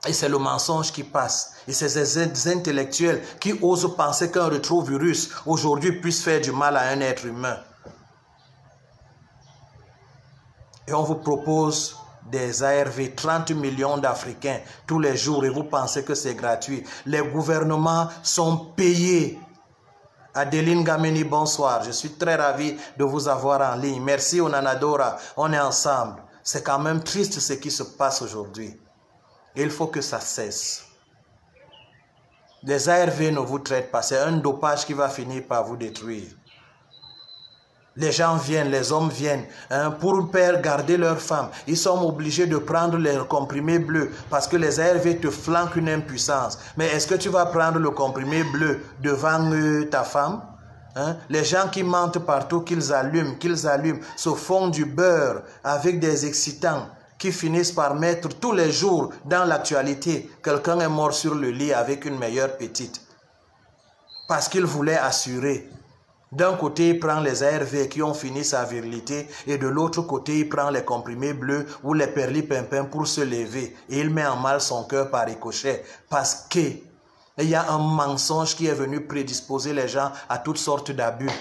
Et c'est le mensonge qui passe. Et c'est ces intellectuels qui osent penser qu'un rétrovirus aujourd'hui puisse faire du mal à un être humain. Et on vous propose des ARV, 30 millions d'Africains tous les jours et vous pensez que c'est gratuit. Les gouvernements sont payés. Adeline Gameni, bonsoir. Je suis très ravi de vous avoir en ligne. Merci Onanadora, on est ensemble. C'est quand même triste ce qui se passe aujourd'hui. Et il faut que ça cesse. Les ARV ne vous traitent pas. C'est un dopage qui va finir par vous détruire. Les gens viennent, les hommes viennent pour garder leurs femmes. Ils sont obligés de prendre les comprimés bleus parce que les ARV te flanquent une impuissance. Mais est-ce que tu vas prendre le comprimé bleu devant ta femme? Les gens qui mentent partout, qu'ils allument, se font du beurre avec des excitants qui finissent par mettre tous les jours dans l'actualité. Quelqu'un est mort sur le lit avec une meilleure petite. Parce qu'il voulait assurer. D'un côté, il prend les ARV qui ont fini sa virilité et de l'autre côté, il prend les comprimés bleus ou les perlipimpins pour se lever. Et il met en mal son cœur par ricochet parce qu'il y a un mensonge qui est venu prédisposer les gens à toutes sortes d'abus.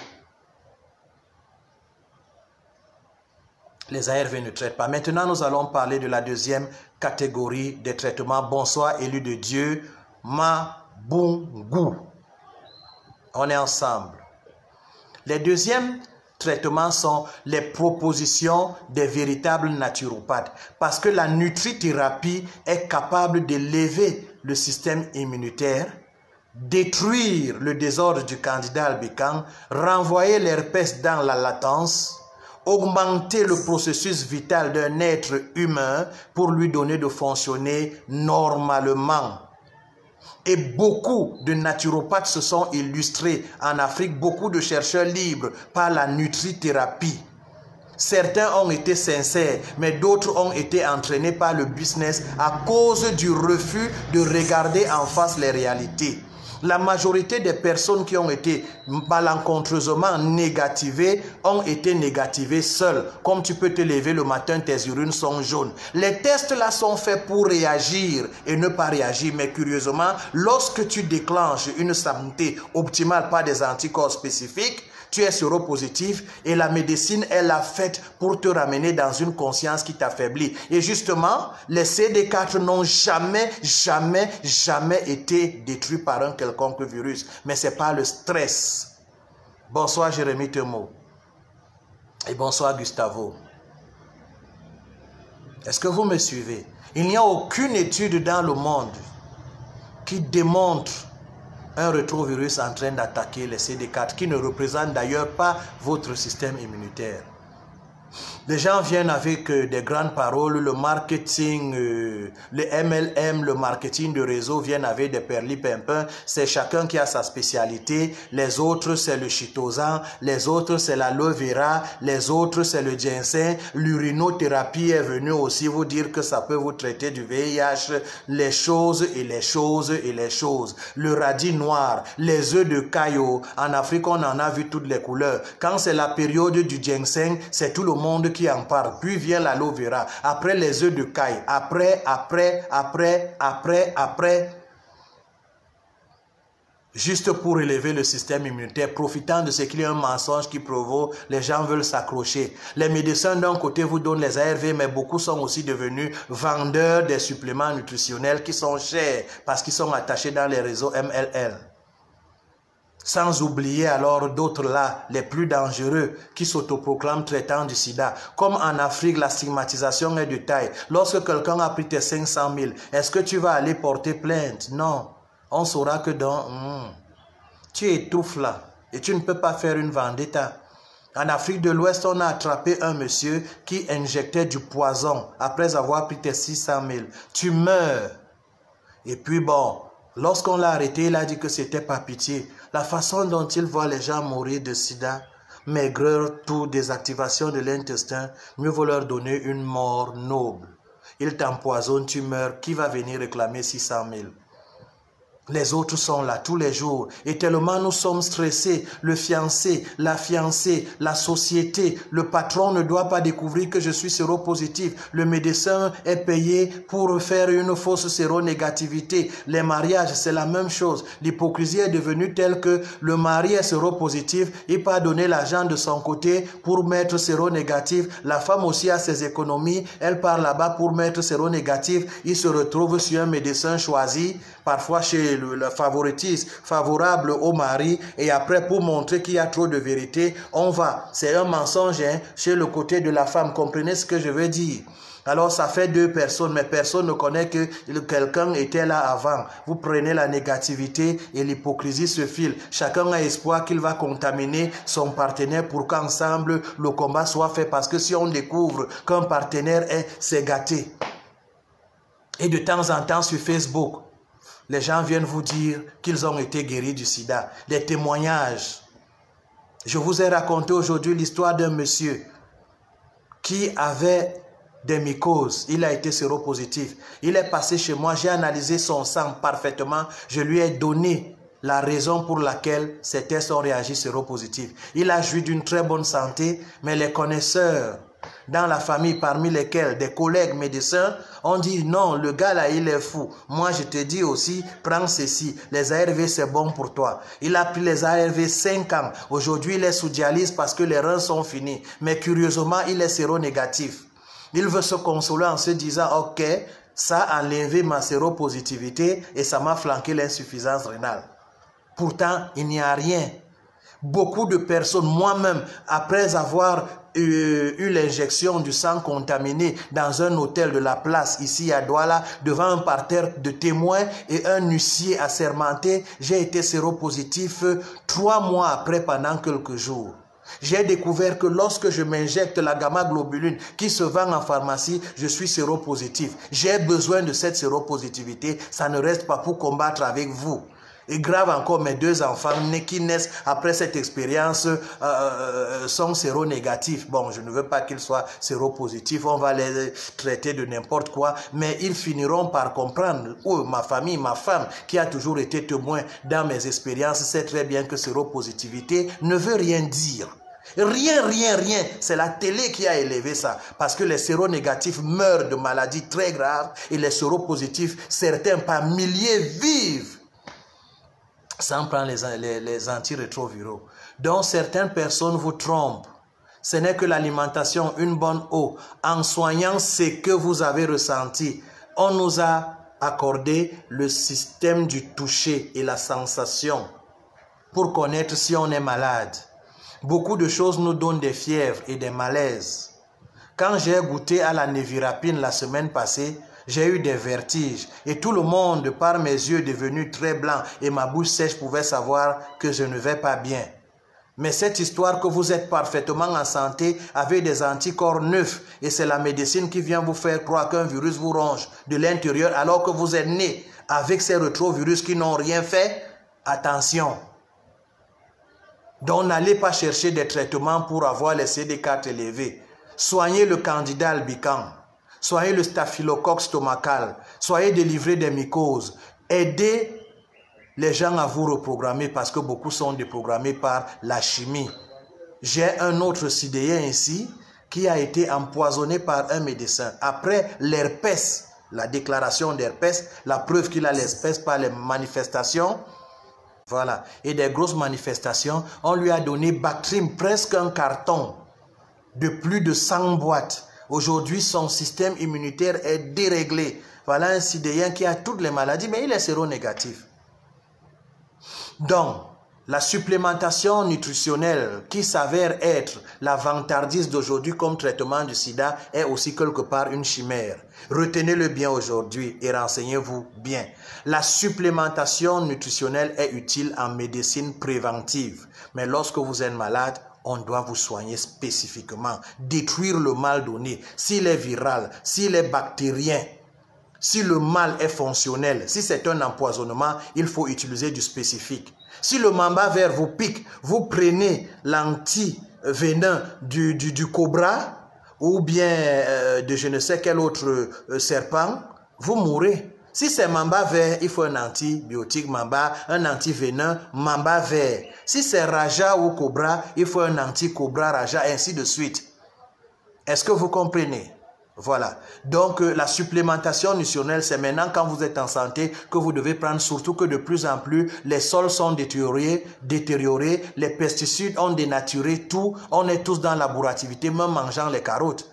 Les ARV ne traitent pas. Maintenant, nous allons parler de la deuxième catégorie des traitements. Bonsoir, élu de Dieu, Mabungu. On est ensemble. Les deuxièmes traitements sont les propositions des véritables naturopathes. Parce que la nutrithérapie est capable d'élever le système immunitaire, détruire le désordre du candidat albicans, renvoyer l'herpès dans la latence, augmenter le processus vital d'un être humain pour lui donner de fonctionner normalement. Et beaucoup de naturopathes se sont illustrés en Afrique, beaucoup de chercheurs libres par la nutrithérapie. Certains ont été sincères, mais d'autres ont été entraînés par le business à cause du refus de regarder en face les réalités. La majorité des personnes qui ont été malencontreusement négativées ont été négativées seules. Comme tu peux te lever le matin, tes urines sont jaunes. Les tests là sont faits pour réagir et ne pas réagir. Mais curieusement, lorsque tu déclenches une santé optimale par des anticorps spécifiques, tu es séropositif et la médecine est là faite pour te ramener dans une conscience qui t'affaiblit. Et justement, les CD4 n'ont jamais été détruits par un quelconque virus. Mais c'est pas le stress. Bonsoir Jérémy Temo. Et bonsoir Gustavo. Est-ce que vous me suivez? Il n'y a aucune étude dans le monde qui démontre un rétrovirus en train d'attaquer les CD4 qui ne représente d'ailleurs pas votre système immunitaire. Les gens viennent avec des grandes paroles, le marketing, le MLM, le marketing de réseau viennent avec des perlipimpins. C'est chacun qui a sa spécialité. Les autres, c'est le chitosan. Les autres, c'est l'aloe vera. Les autres, c'est le ginseng. L'urinothérapie est venue aussi vous dire que ça peut vous traiter du VIH. Les choses et les choses et les choses. Le radis noir, les œufs de caillot. En Afrique, on en a vu toutes les couleurs. Quand c'est la période du ginseng, c'est tout le monde qui en parle. Puis vient l'aloe vera. Après les œufs de caille. Après. Juste pour élever le système immunitaire, profitant de ce qu'il y a un mensonge qui provoque, les gens veulent s'accrocher. Les médecins d'un côté vous donnent les ARV, mais beaucoup sont aussi devenus vendeurs des suppléments nutritionnels qui sont chers parce qu'ils sont attachés dans les réseaux MLL. Sans oublier alors d'autres là, les plus dangereux, qui s'autoproclament traitants du sida. Comme en Afrique, la stigmatisation est de taille. Lorsque quelqu'un a pris tes 500 000, est-ce que tu vas aller porter plainte? Non. On saura que tu étouffes là et tu ne peux pas faire une vendetta. En Afrique de l'Ouest, on a attrapé un monsieur qui injectait du poison après avoir pris tes 600 000. Tu meurs. Et puis bon, lorsqu'on l'a arrêté, il a dit que c'était pas pitié. La façon dont il voit les gens mourir de sida, maigreur, tout, désactivation de l'intestin, mieux vaut leur donner une mort noble. Il t'empoisonne, tu meurs, qui va venir réclamer 600 000? Les autres sont là tous les jours et tellement nous sommes stressés, le fiancé, la fiancée, la société, le patron ne doit pas découvrir que je suis séropositif. Le médecin est payé pour faire une fausse séronégativité. Les mariages, c'est la même chose. L'hypocrisie est devenue telle que le mari est séropositif, il peut donner l'argent de son côté pour mettre séronégatif. La femme aussi a ses économies, elle part là-bas pour mettre séronégatif. Il se retrouve sur un médecin choisi, parfois chez le favoritisme favorable au mari, et après pour montrer qu'il y a trop de vérité, on va. C'est un mensonge chez le côté de la femme. Comprenez ce que je veux dire? Alors ça fait deux personnes, mais personne ne connaît que quelqu'un était là avant. Vous prenez la négativité et l'hypocrisie se file. Chacun a espoir qu'il va contaminer son partenaire pour qu'ensemble le combat soit fait. Parce que si on découvre qu'un partenaire s'est gâté, et de temps en temps sur Facebook, les gens viennent vous dire qu'ils ont été guéris du sida. Des témoignages. Je vous ai raconté aujourd'hui l'histoire d'un monsieur qui avait des mycoses. Il a été séropositif. Il est passé chez moi. J'ai analysé son sang parfaitement. Je lui ai donné la raison pour laquelle ces tests ont réagi séropositifs. Il a joui d'une très bonne santé, mais les connaisseurs dans la famille, parmi lesquels des collègues médecins, ont dit non, le gars là, il est fou. Moi, je te dis aussi, prends ceci. Les ARV, c'est bon pour toi. Il a pris les ARV 5 ans. Aujourd'hui, il est sous dialyse parce que les reins sont finis. Mais curieusement, il est séronégatif. Il veut se consoler en se disant, ok, ça a enlevé ma séropositivité et ça m'a flanqué l'insuffisance rénale. Pourtant, il n'y a rien. Beaucoup de personnes, moi-même, après avoir eu l'injection du sang contaminé dans un hôtel de la place ici à Douala, devant un parterre de témoins et un huissier assermenté, j'ai été séropositif 3 mois après pendant quelques jours. J'ai découvert que lorsque je m'injecte la gamma-globuline qui se vend en pharmacie, je suis séropositif. J'ai besoin de cette séropositivité, ça ne reste pas pour combattre avec vous. Et grave encore, mes 2 enfants qui naissent après cette expérience sont séronégatifs. Bon, je ne veux pas qu'ils soient séropositifs, on va les traiter de n'importe quoi, mais ils finiront par comprendre. Oh, ma famille, ma femme, qui a toujours été témoin dans mes expériences, sait très bien que séropositivité ne veut rien dire. Rien. C'est la télé qui a élevé ça. Parce que les séronégatifs meurent de maladies très graves et les séropositifs, certains par milliers, vivent sans prendre les antirétroviraux. Donc certaines personnes vous trompent. Ce n'est que l'alimentation, une bonne eau. En soignant ce que vous avez ressenti, on nous a accordé le système du toucher et la sensation pour connaître si on est malade. Beaucoup de choses nous donnent des fièvres et des malaises. Quand j'ai goûté à la névirapine la semaine passée, j'ai eu des vertiges et tout le monde, par mes yeux devenus très blancs et ma bouche sèche, pouvait savoir que je ne vais pas bien. Mais cette histoire que vous êtes parfaitement en santé avec des anticorps neufs et c'est la médecine qui vient vous faire croire qu'un virus vous ronge de l'intérieur alors que vous êtes né avec ces rétrovirus qui n'ont rien fait, attention. Donc n'allez pas chercher des traitements pour avoir les CD4 élevés. Soignez le candidat albicans. Soyez le staphylocoque stomacal, soyez délivrés des mycoses, aidez les gens à vous reprogrammer parce que beaucoup sont déprogrammés par la chimie. J'ai un autre sidéen ici qui a été empoisonné par un médecin. Après l'herpès, la déclaration d'herpès, la preuve qu'il a l'herpès par les manifestations, voilà, et des grosses manifestations, on lui a donné Bactrim, presque un carton de plus de 100 boîtes. Aujourd'hui, son système immunitaire est déréglé. Voilà un sidéen qui a toutes les maladies, mais il est séronégatif. Donc, la supplémentation nutritionnelle qui s'avère être la vantardise d'aujourd'hui comme traitement du sida est aussi quelque part une chimère. Retenez-le bien aujourd'hui et renseignez-vous bien. La supplémentation nutritionnelle est utile en médecine préventive. Mais lorsque vous êtes malade, on doit vous soigner spécifiquement, détruire le mal donné, s'il est viral, s'il est bactérien. Si le mal est fonctionnel, si c'est un empoisonnement, il faut utiliser du spécifique. Si le mamba vert vous pique, vous prenez l'anti-venin du cobra ou bien de je ne sais quel autre serpent, vous mourrez. Si c'est mamba vert, il faut un antibiotique mamba, un anti-venin mamba vert. Si c'est raja ou cobra, il faut un anti-cobra raja, ainsi de suite. Est-ce que vous comprenez? Voilà. Donc, la supplémentation nutritionnelle, c'est maintenant quand vous êtes en santé que vous devez prendre, surtout que de plus en plus, les sols sont détériorés, les pesticides ont dénaturé tout, on est tous dans la bourrativité, même mangeant les carottes.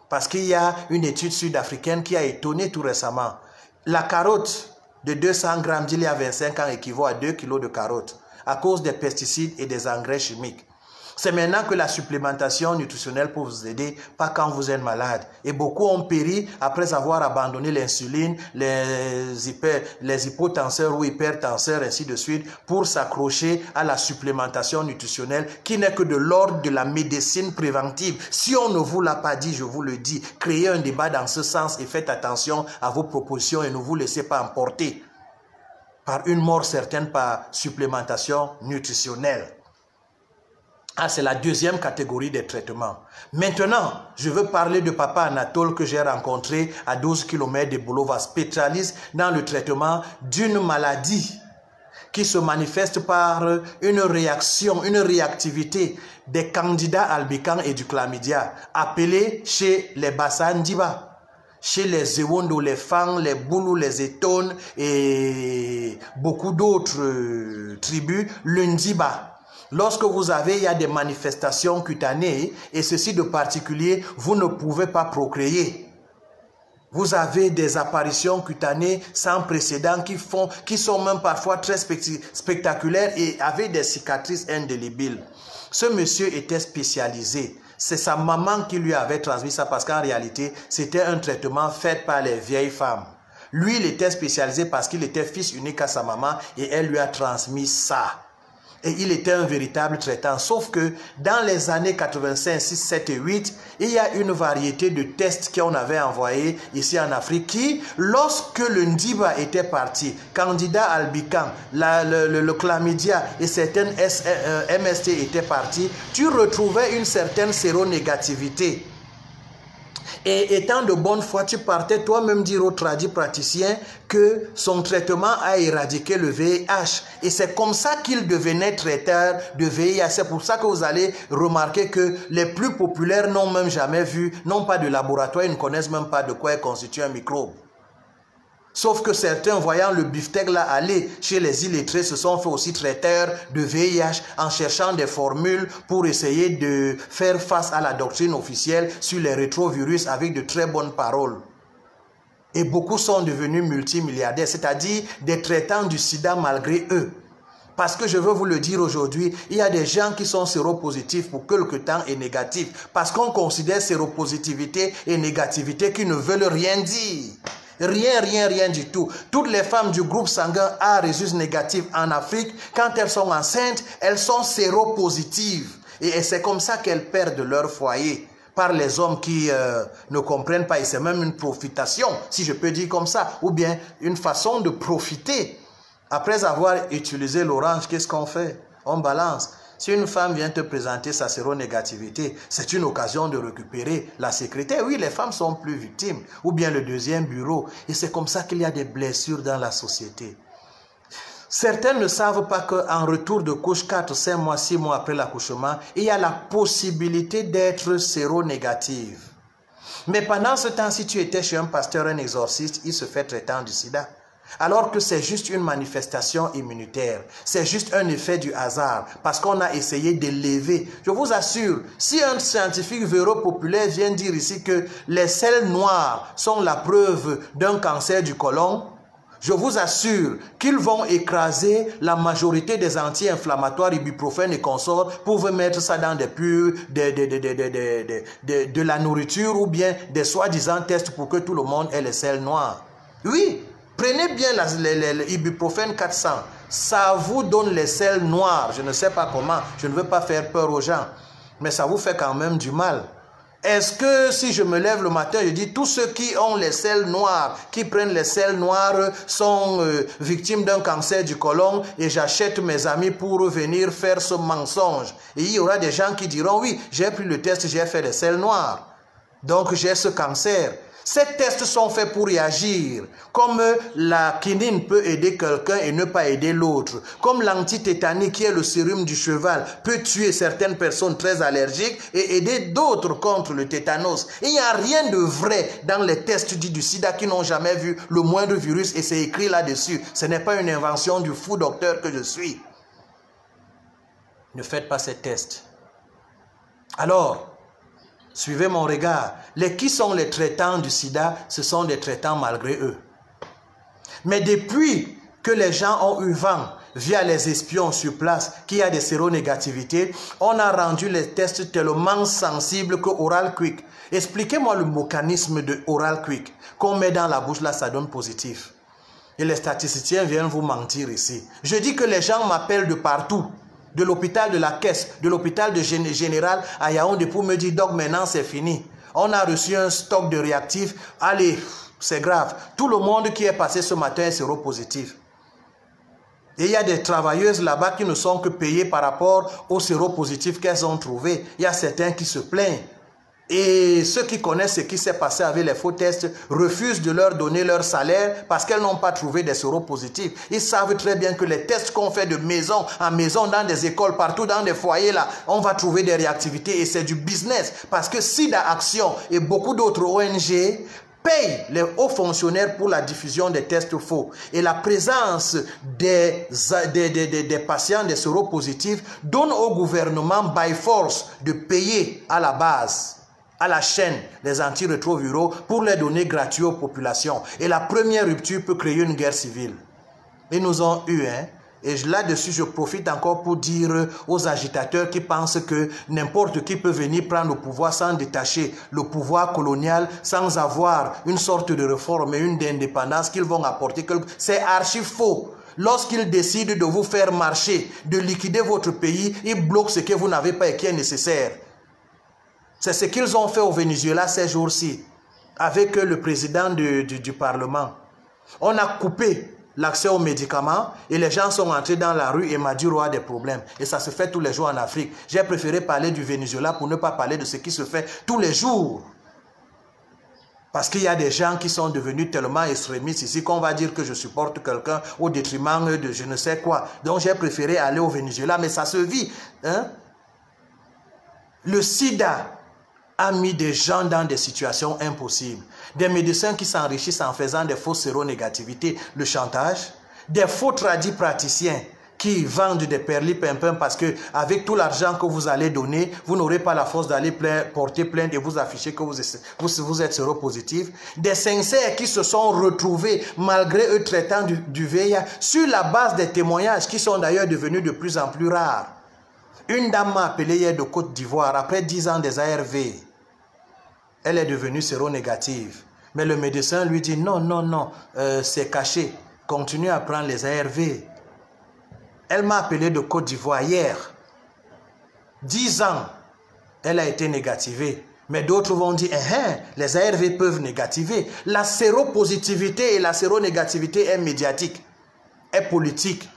Parce qu'il y a une étude sud-africaine qui a étonné tout récemment. La carotte de 200 grammes d'il y a 25 ans équivaut à 2 kilos de carottes à cause des pesticides et des engrais chimiques. C'est maintenant que la supplémentation nutritionnelle peut vous aider, pas quand vous êtes malade. Et beaucoup ont péri après avoir abandonné l'insuline, les hypotenseurs ou hypertenseurs, ainsi de suite, pour s'accrocher à la supplémentation nutritionnelle qui n'est que de l'ordre de la médecine préventive. Si on ne vous l'a pas dit, je vous le dis, créez un débat dans ce sens et faites attention à vos propositions et ne vous laissez pas emporter par une mort certaine par supplémentation nutritionnelle. Ah, c'est la deuxième catégorie des traitements. Maintenant, je veux parler de papa Anatole que j'ai rencontré à 12 km de Bulova, spécialiste dans le traitement d'une maladie qui se manifeste par une réaction, une réactivité des candidats albicans et du chlamydia, appelés chez les Bassandiba, chez les Ewondo, les Fang, les Boulou, les Etones et beaucoup d'autres tribus, le Ndiba. Lorsque vous avez, il y a des manifestations cutanées et ceci de particulier, vous ne pouvez pas procréer. Vous avez des apparitions cutanées sans précédent qui sont même parfois très spectaculaires et avec des cicatrices indélébiles. Ce monsieur était spécialisé. C'est sa maman qui lui avait transmis ça parce qu'en réalité, c'était un traitement fait par les vieilles femmes. Lui, il était spécialisé parce qu'il était fils unique à sa maman et elle lui a transmis ça. Et il était un véritable traitant. Sauf que dans les années 85, 6, 7 et 8, il y a une variété de tests qu'on avait envoyés ici en Afrique qui, lorsque le Ndiba était parti, candidat albican, le chlamydia et certaines MST étaient partis, tu retrouvais une certaine séronégativité. Et étant de bonne foi, tu partais toi-même dire aux praticiens que son traitement a éradiqué le VIH. Et c'est comme ça qu'il devenait traiteur de VIH. C'est pour ça que vous allez remarquer que les plus populaires n'ont même jamais vu, n'ont pas de laboratoire, ils ne connaissent même pas de quoi est constitué un microbe. Sauf que certains, voyant le beefsteak là aller chez les illettrés, se sont fait aussi traiteurs de VIH en cherchant des formules pour essayer de faire face à la doctrine officielle sur les rétrovirus avec de très bonnes paroles. Et beaucoup sont devenus multimilliardaires, c'est-à-dire des traitants du sida malgré eux. Parce que je veux vous le dire aujourd'hui, il y a des gens qui sont séropositifs pour quelque temps et négatifs. Parce qu'on considère séropositivité et négativité qui ne veulent rien dire. Rien du tout. Toutes les femmes du groupe sanguin A résus négatif en Afrique, quand elles sont enceintes, elles sont séropositives. Et c'est comme ça qu'elles perdent leur foyer par les hommes qui ne comprennent pas. Et c'est même une profitation, si je peux dire comme ça, ou bien une façon de profiter. Après avoir utilisé l'orange, qu'est-ce qu'on fait? On balance. Si une femme vient te présenter sa séronégativité, c'est une occasion de récupérer la sécurité. Oui, les femmes sont plus victimes. Ou bien le deuxième bureau. Et c'est comme ça qu'il y a des blessures dans la société. Certains ne savent pas qu'en retour de couche 4, 5 mois, 6 mois après l'accouchement, il y a la possibilité d'être séronégative. Mais pendant ce temps, si tu étais chez un pasteur, un exorciste, il se fait traitant du sida. Alors que c'est juste une manifestation immunitaire. C'est juste un effet du hasard. Parce qu'on a essayé d'élever. Je vous assure, si un scientifique véro-populaire vient dire ici que les selles noires sont la preuve d'un cancer du côlon, je vous assure qu'ils vont écraser la majorité des anti-inflammatoires, ibuprofène et consorts pour vous mettre ça dans des purs, de la nourriture ou bien des soi-disant tests pour que tout le monde ait les selles noires. Oui. Prenez bien l'ibuprofène 400. Ça vous donne les selles noires. Je ne sais pas comment. Je ne veux pas faire peur aux gens. Mais ça vous fait quand même du mal. Est-ce que si je me lève le matin, je dis tous ceux qui ont les selles noires, qui prennent les selles noires sont victimes d'un cancer du côlon et j'achète mes amis pour venir faire ce mensonge. Et il y aura des gens qui diront oui, j'ai pris le test, j'ai fait les selles noires. Donc j'ai ce cancer. Ces tests sont faits pour réagir. Comme la quinine peut aider quelqu'un et ne pas aider l'autre. Comme l'antitétanie qui est le sérum du cheval peut tuer certaines personnes très allergiques et aider d'autres contre le tétanos. Il n'y a rien de vrai dans les tests dits du sida qui n'ont jamais vu le moindre virus et c'est écrit là-dessus. Ce n'est pas une invention du fou docteur que je suis. Ne faites pas ces tests. Alors, suivez mon regard. Qui sont les traitants du sida? Ce sont des traitants malgré eux. Mais depuis que les gens ont eu vent, via les espions sur place, qu'il y a des séronégativités, on a rendu les tests tellement sensibles que Oral Quick. Expliquez-moi le mécanisme de Oral Quick. Qu'on met dans la bouche, là, ça donne positif. Et les statisticiens viennent vous mentir ici. Je dis que les gens m'appellent de partout. De l'hôpital de la Caisse, de l'hôpital de Général à Yaoundé pour me dire « Doc, maintenant c'est fini. On a reçu un stock de réactifs. Allez, c'est grave. Tout le monde qui est passé ce matin est séropositif. » Et il y a des travailleuses là-bas qui ne sont que payées par rapport aux séropositifs qu'elles ont trouvés. Il y a certains qui se plaignent. Et ceux qui connaissent ce qui s'est passé avec les faux tests refusent de leur donner leur salaire parce qu'elles n'ont pas trouvé des séropositifs. Ils savent très bien que les tests qu'on fait de maison en maison, dans des écoles, partout dans des foyers, là, on va trouver des réactivités et c'est du business. Parce que SIDA Action et beaucoup d'autres ONG payent les hauts fonctionnaires pour la diffusion des tests faux. Et la présence des patients, des séropositifs, donne au gouvernement by force de payer à la base, à la chaîne, les antirétroviraux pour les donner gratuits aux populations. Et la première rupture peut créer une guerre civile. Ils nous ont eu, hein. Et là-dessus, je profite encore pour dire aux agitateurs qui pensent que n'importe qui peut venir prendre le pouvoir sans détacher le pouvoir colonial, sans avoir une sorte de réforme et une indépendance qu'ils vont apporter. C'est archi faux. Lorsqu'ils décident de vous faire marcher, de liquider votre pays, ils bloquent ce que vous n'avez pas et qui est nécessaire. C'est ce qu'ils ont fait au Venezuela ces jours-ci, avec le président du Parlement. On a coupé l'accès aux médicaments et les gens sont entrés dans la rue et Maduro a des problèmes. Et ça se fait tous les jours en Afrique. J'ai préféré parler du Venezuela pour ne pas parler de ce qui se fait tous les jours. Parce qu'il y a des gens qui sont devenus tellement extrémistes ici qu'on va dire que je supporte quelqu'un au détriment de je ne sais quoi. Donc j'ai préféré aller au Venezuela, mais ça se vit. Hein? Le sida a mis des gens dans des situations impossibles. Des médecins qui s'enrichissent en faisant des fausses séronégativités, le chantage, des faux tradis praticiens qui vendent des perlipimpins parce que avec tout l'argent que vous allez donner, vous n'aurez pas la force d'aller porter plainte et vous afficher que vous êtes séropositif. Des sincères qui se sont retrouvés, malgré eux traitant du VIH, sur la base des témoignages qui sont d'ailleurs devenus de plus en plus rares. Une dame m'a appelé hier de Côte d'Ivoire, après 10 ans des ARV. Elle est devenue séronégative. Mais le médecin lui dit non, non, non, c'est caché. Continue à prendre les ARV. Elle m'a appelé de Côte d'Ivoire hier. 10 ans, elle a été négativée. Mais d'autres vont dire, les ARV peuvent négativer. La séropositivité et la séronégativité est médiatique, est politique,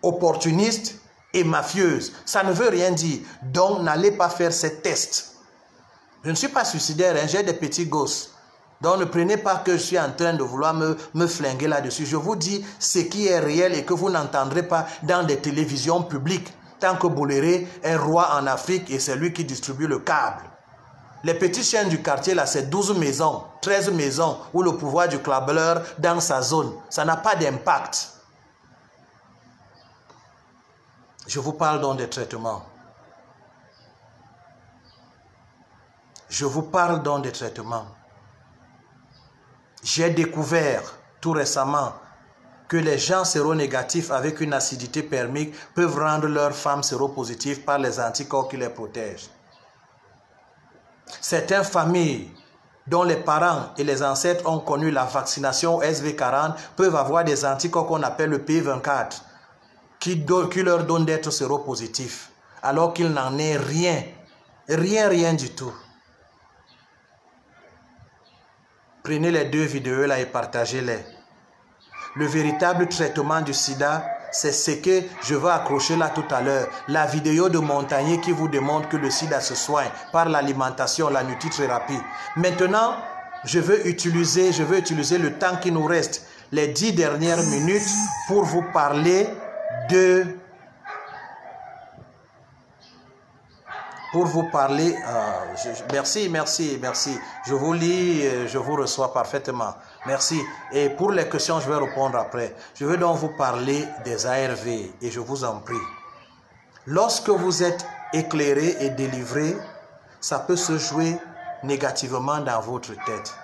opportuniste et mafieuse. Ça ne veut rien dire. Donc, n'allez pas faire ces tests. Je ne suis pas suicidaire, hein, j'ai des petits gosses. Donc, ne prenez pas que je suis en train de vouloir me flinguer là-dessus. Je vous dis ce qui est réel et que vous n'entendrez pas dans des télévisions publiques. Tant que Bolloré est roi en Afrique et c'est lui qui distribue le câble. Les petits chiens du quartier, là, c'est 12 maisons, 13 maisons où le pouvoir du câbleur dans sa zone. Ça n'a pas d'impact. Je vous parle donc des traitements. Je vous parle donc des traitements. J'ai découvert tout récemment que les gens séronégatifs avec une acidité permique peuvent rendre leurs femmes séropositives par les anticorps qui les protègent. Certaines familles dont les parents et les ancêtres ont connu la vaccination SV40 peuvent avoir des anticorps qu'on appelle le P24 qui leur donnent d'être séropositifs alors qu'il n'en est rien. Rien du tout. Prenez les 2 vidéos là et partagez-les. Le véritable traitement du sida, c'est ce que je vais accrocher là tout à l'heure. La vidéo de Montagnier qui vous démontre que le sida se soigne par l'alimentation, la nutrithérapie. Maintenant, je veux utiliser le temps qui nous reste, les 10 dernières minutes, pour vous parler de... merci. Je vous lis, je vous reçois parfaitement. Merci. Et pour les questions, je vais répondre après. Je veux donc vous parler des ARV et je vous en prie. Lorsque vous êtes éclairé et délivré, ça peut se jouer négativement dans votre tête.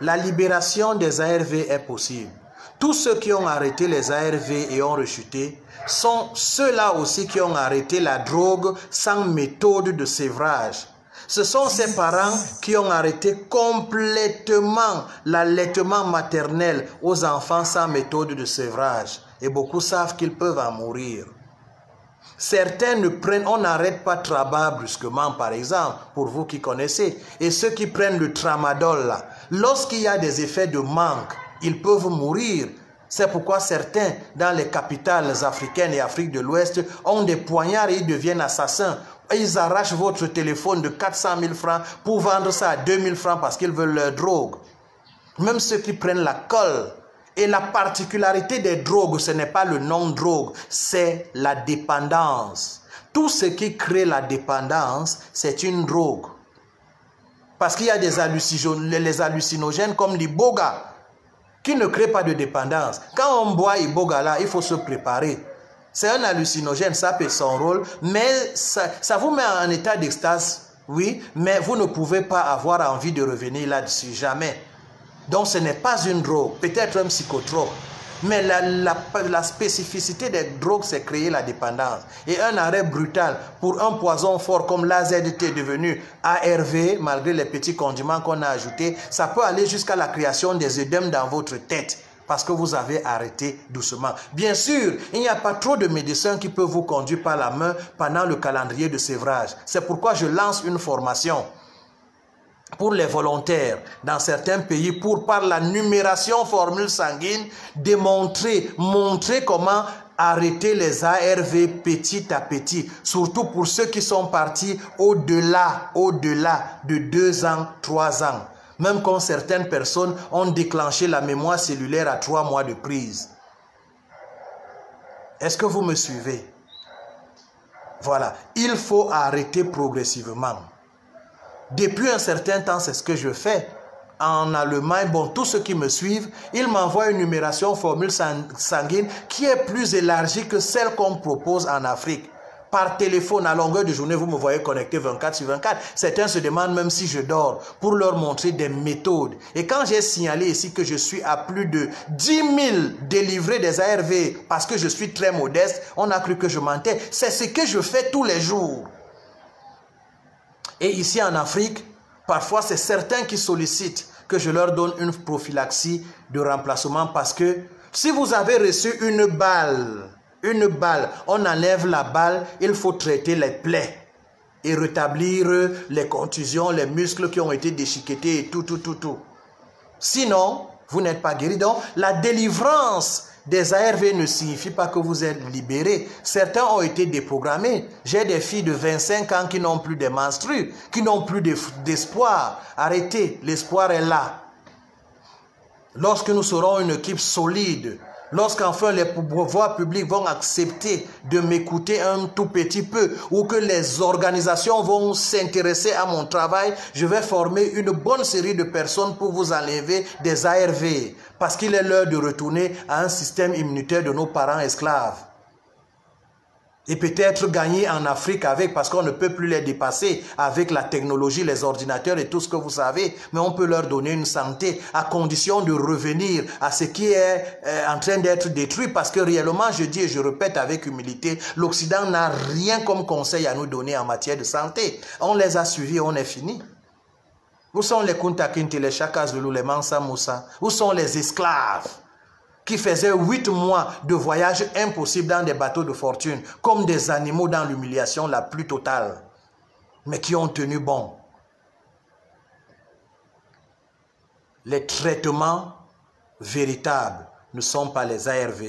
La libération des ARV est possible. Tous ceux qui ont arrêté les ARV et ont rechuté sont ceux-là aussi qui ont arrêté la drogue sans méthode de sévrage. Ce sont ces parents qui ont arrêté complètement l'allaitement maternel aux enfants sans méthode de sévrage. Et beaucoup savent qu'ils peuvent en mourir. Certains ne prennent, on n'arrête pas Traba brusquement par exemple, pour vous qui connaissez. Et ceux qui prennent le tramadol là, lorsqu'il y a des effets de manque, ils peuvent mourir. C'est pourquoi certains, dans les capitales africaines et Afrique de l'Ouest, ont des poignards et ils deviennent assassins. Ils arrachent votre téléphone de 400 000 francs pour vendre ça à 2 000 francs parce qu'ils veulent leur drogue. Même ceux qui prennent la colle. Et la particularité des drogues, ce n'est pas le non-drogue, c'est la dépendance. Tout ce qui crée la dépendance, c'est une drogue. Parce qu'il y a des hallucinogènes comme l'iboga, qui ne crée pas de dépendance. Quand on boit iboga là, il faut se préparer. C'est un hallucinogène, ça peut son rôle, mais ça vous met en état d'extase, oui, mais vous ne pouvez pas avoir envie de revenir là-dessus, jamais. Donc ce n'est pas une drogue, peut-être un psychotrope. Mais la spécificité des drogues, c'est créer la dépendance. Et un arrêt brutal pour un poison fort comme l'AZT devenu ARV, malgré les petits condiments qu'on a ajoutés, ça peut aller jusqu'à la création des œdèmes dans votre tête. Parce que vous avez arrêté doucement. Bien sûr, il n'y a pas trop de médecins qui peuvent vous conduire par la main pendant le calendrier de sévrage. C'est pourquoi je lance une formation pour les volontaires dans certains pays pour, par la numération formule sanguine, montrer comment arrêter les ARV petit à petit, surtout pour ceux qui sont partis au-delà de 2 ans, 3 ans. Même quand certaines personnes ont déclenché la mémoire cellulaire à 3 mois de prise. Est-ce que vous me suivez? Voilà, il faut arrêter progressivement. Depuis un certain temps, c'est ce que je fais. En Allemagne, bon, tous ceux qui me suivent, ils m'envoient une numération formule sanguine qui est plus élargie que celle qu'on propose en Afrique. Par téléphone, à longueur de journée, vous me voyez connecté 24/24. Certains se demandent même si je dors pour leur montrer des méthodes. Et quand j'ai signalé ici que je suis à plus de 10 000 délivrés des ARV parce que je suis très modeste, on a cru que je mentais. C'est ce que je fais tous les jours. Et ici en Afrique, parfois c'est certains qui sollicitent que je leur donne une prophylaxie de remplacement parce que si vous avez reçu une balle, on enlève la balle, il faut traiter les plaies et rétablir les contusions, les muscles qui ont été déchiquetés et tout. Sinon, vous n'êtes pas guéri. Donc, la délivrance des ARV ne signifie pas que vous êtes libéré. Certains ont été déprogrammés. J'ai des filles de 25 ans qui n'ont plus de menstrues, qui n'ont plus d'espoir. Arrêtez, l'espoir est là. Lorsque nous serons une équipe solide, lorsqu'enfin les pouvoirs publics vont accepter de m'écouter un tout petit peu ou que les organisations vont s'intéresser à mon travail, je vais former une bonne série de personnes pour vous enlever des ARV parce qu'il est l'heure de retourner à un système immunitaire de nos parents esclaves. Et peut-être gagner en Afrique avec, parce qu'on ne peut plus les dépasser avec la technologie, les ordinateurs et tout ce que vous savez. Mais on peut leur donner une santé à condition de revenir à ce qui est en train d'être détruit. Parce que réellement, je dis et je répète avec humilité, l'Occident n'a rien comme conseil à nous donner en matière de santé. On les a suivis, on est fini. Où sont les Kunta Kinte, les Shaka Zulu, les Mansa Moussa? Où sont les esclaves qui faisaient 8 mois de voyage impossible dans des bateaux de fortune, comme des animaux dans l'humiliation la plus totale, mais qui ont tenu bon. les traitements véritables ne sont pas les ARV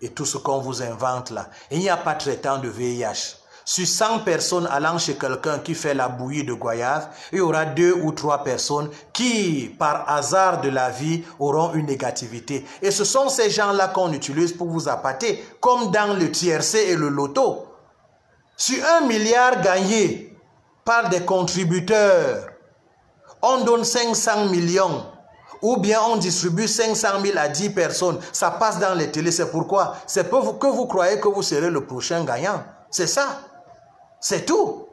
et tout ce qu'on vous invente là. Il n'y a pas de traitant de VIH. Sur 100 personnes allant chez quelqu'un qui fait la bouillie de goyave, il y aura 2 ou 3 personnes qui, par hasard de la vie, auront une négativité. Et ce sont ces gens-là qu'on utilise pour vous appâter, comme dans le tiercé et le loto. Sur 1 milliard gagné par des contributeurs, on donne 500 millions. Ou bien on distribue 500 000 à 10 personnes. Ça passe dans les télés. C'est pourquoi? C'est pour que vous croyez que vous serez le prochain gagnant. C'est ça. C'est tout.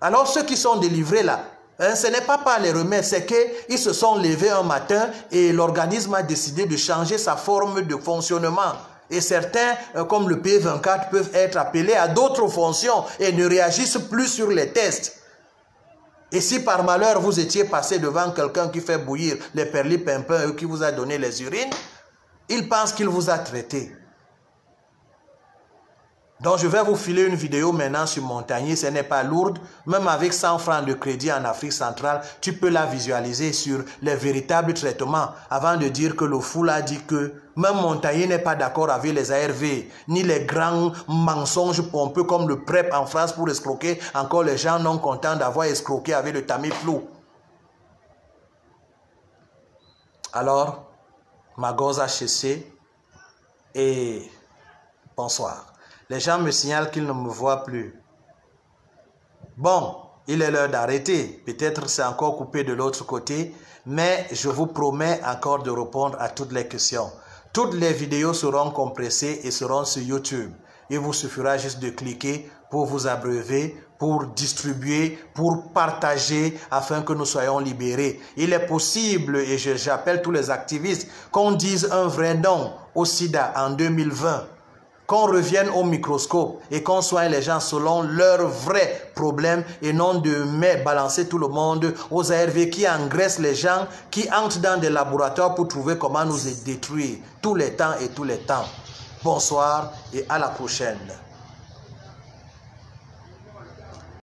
Alors ceux qui sont délivrés là, ce n'est pas par les remèdes, c'est qu'ils se sont levés un matin et l'organisme a décidé de changer sa forme de fonctionnement. Et certains, comme le P24, peuvent être appelés à d'autres fonctions et ne réagissent plus sur les tests. Et si par malheur vous étiez passé devant quelqu'un qui fait bouillir les perlipimpins et qui vous a donné les urines, il pense qu'il vous a traité. Donc je vais vous filer une vidéo maintenant sur Montagnier, ce n'est pas lourde, même avec 100 francs de crédit en Afrique centrale, tu peux la visualiser sur les véritables traitements, avant de dire que le fou a dit que même Montagnier n'est pas d'accord avec les ARV, ni les grands mensonges pompeux comme le PrEP en France pour escroquer encore les gens non contents d'avoir escroqué avec le Tamiflu. Alors, ma gosse a cessé et bonsoir. Les gens me signalent qu'ils ne me voient plus. Bon, il est l'heure d'arrêter. Peut-être c'est encore coupé de l'autre côté, mais je vous promets encore de répondre à toutes les questions. Toutes les vidéos seront compressées et seront sur YouTube. Il vous suffira juste de cliquer pour vous abreuver, pour distribuer, pour partager afin que nous soyons libérés. Il est possible, et j'appelle tous les activistes, qu'on dise un vrai nom au sida en 2020. Qu'on revienne au microscope et qu'on soigne les gens selon leurs vrais problèmes et non de balancer tout le monde aux ARV qui engraissent les gens, qui entrent dans des laboratoires pour trouver comment nous détruire tous les temps et tous les temps. Bonsoir et à la prochaine.